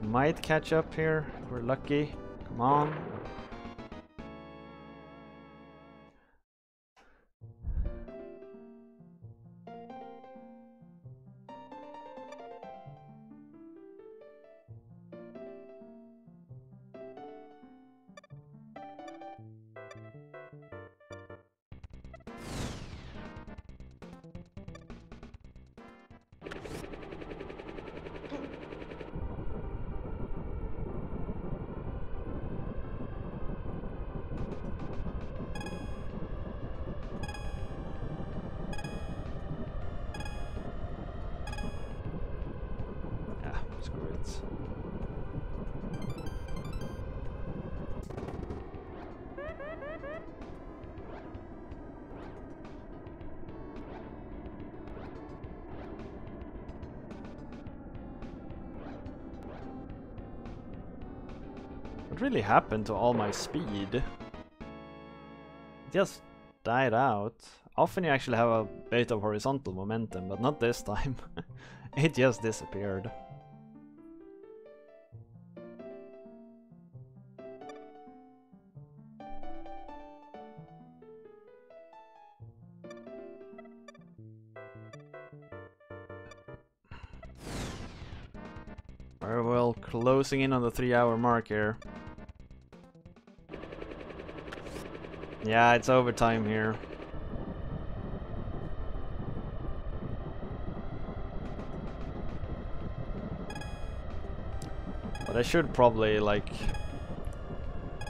Might catch up here if we're lucky. Come on. Screw it. What really happened to all my speed? It just died out. Often you actually have a bit of horizontal momentum, but not this time. It just disappeared. Very well, closing in on the 3-hour mark here. Yeah, it's overtime here. But I should probably, like,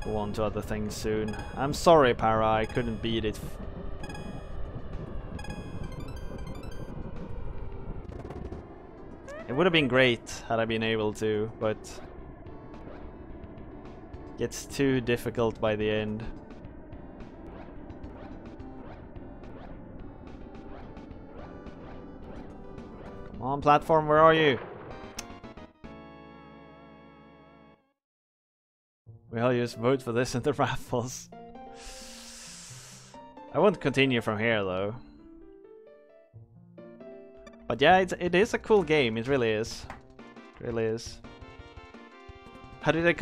go on to other things soon. I'm sorry, Para, I couldn't beat it. It would have been great had I been able to, but it gets too difficult by the end. Come on, platform, where are you? Well, just vote for this in the raffles. I won't continue from here, though. But yeah, it is a cool game. It really is. It really is. How did I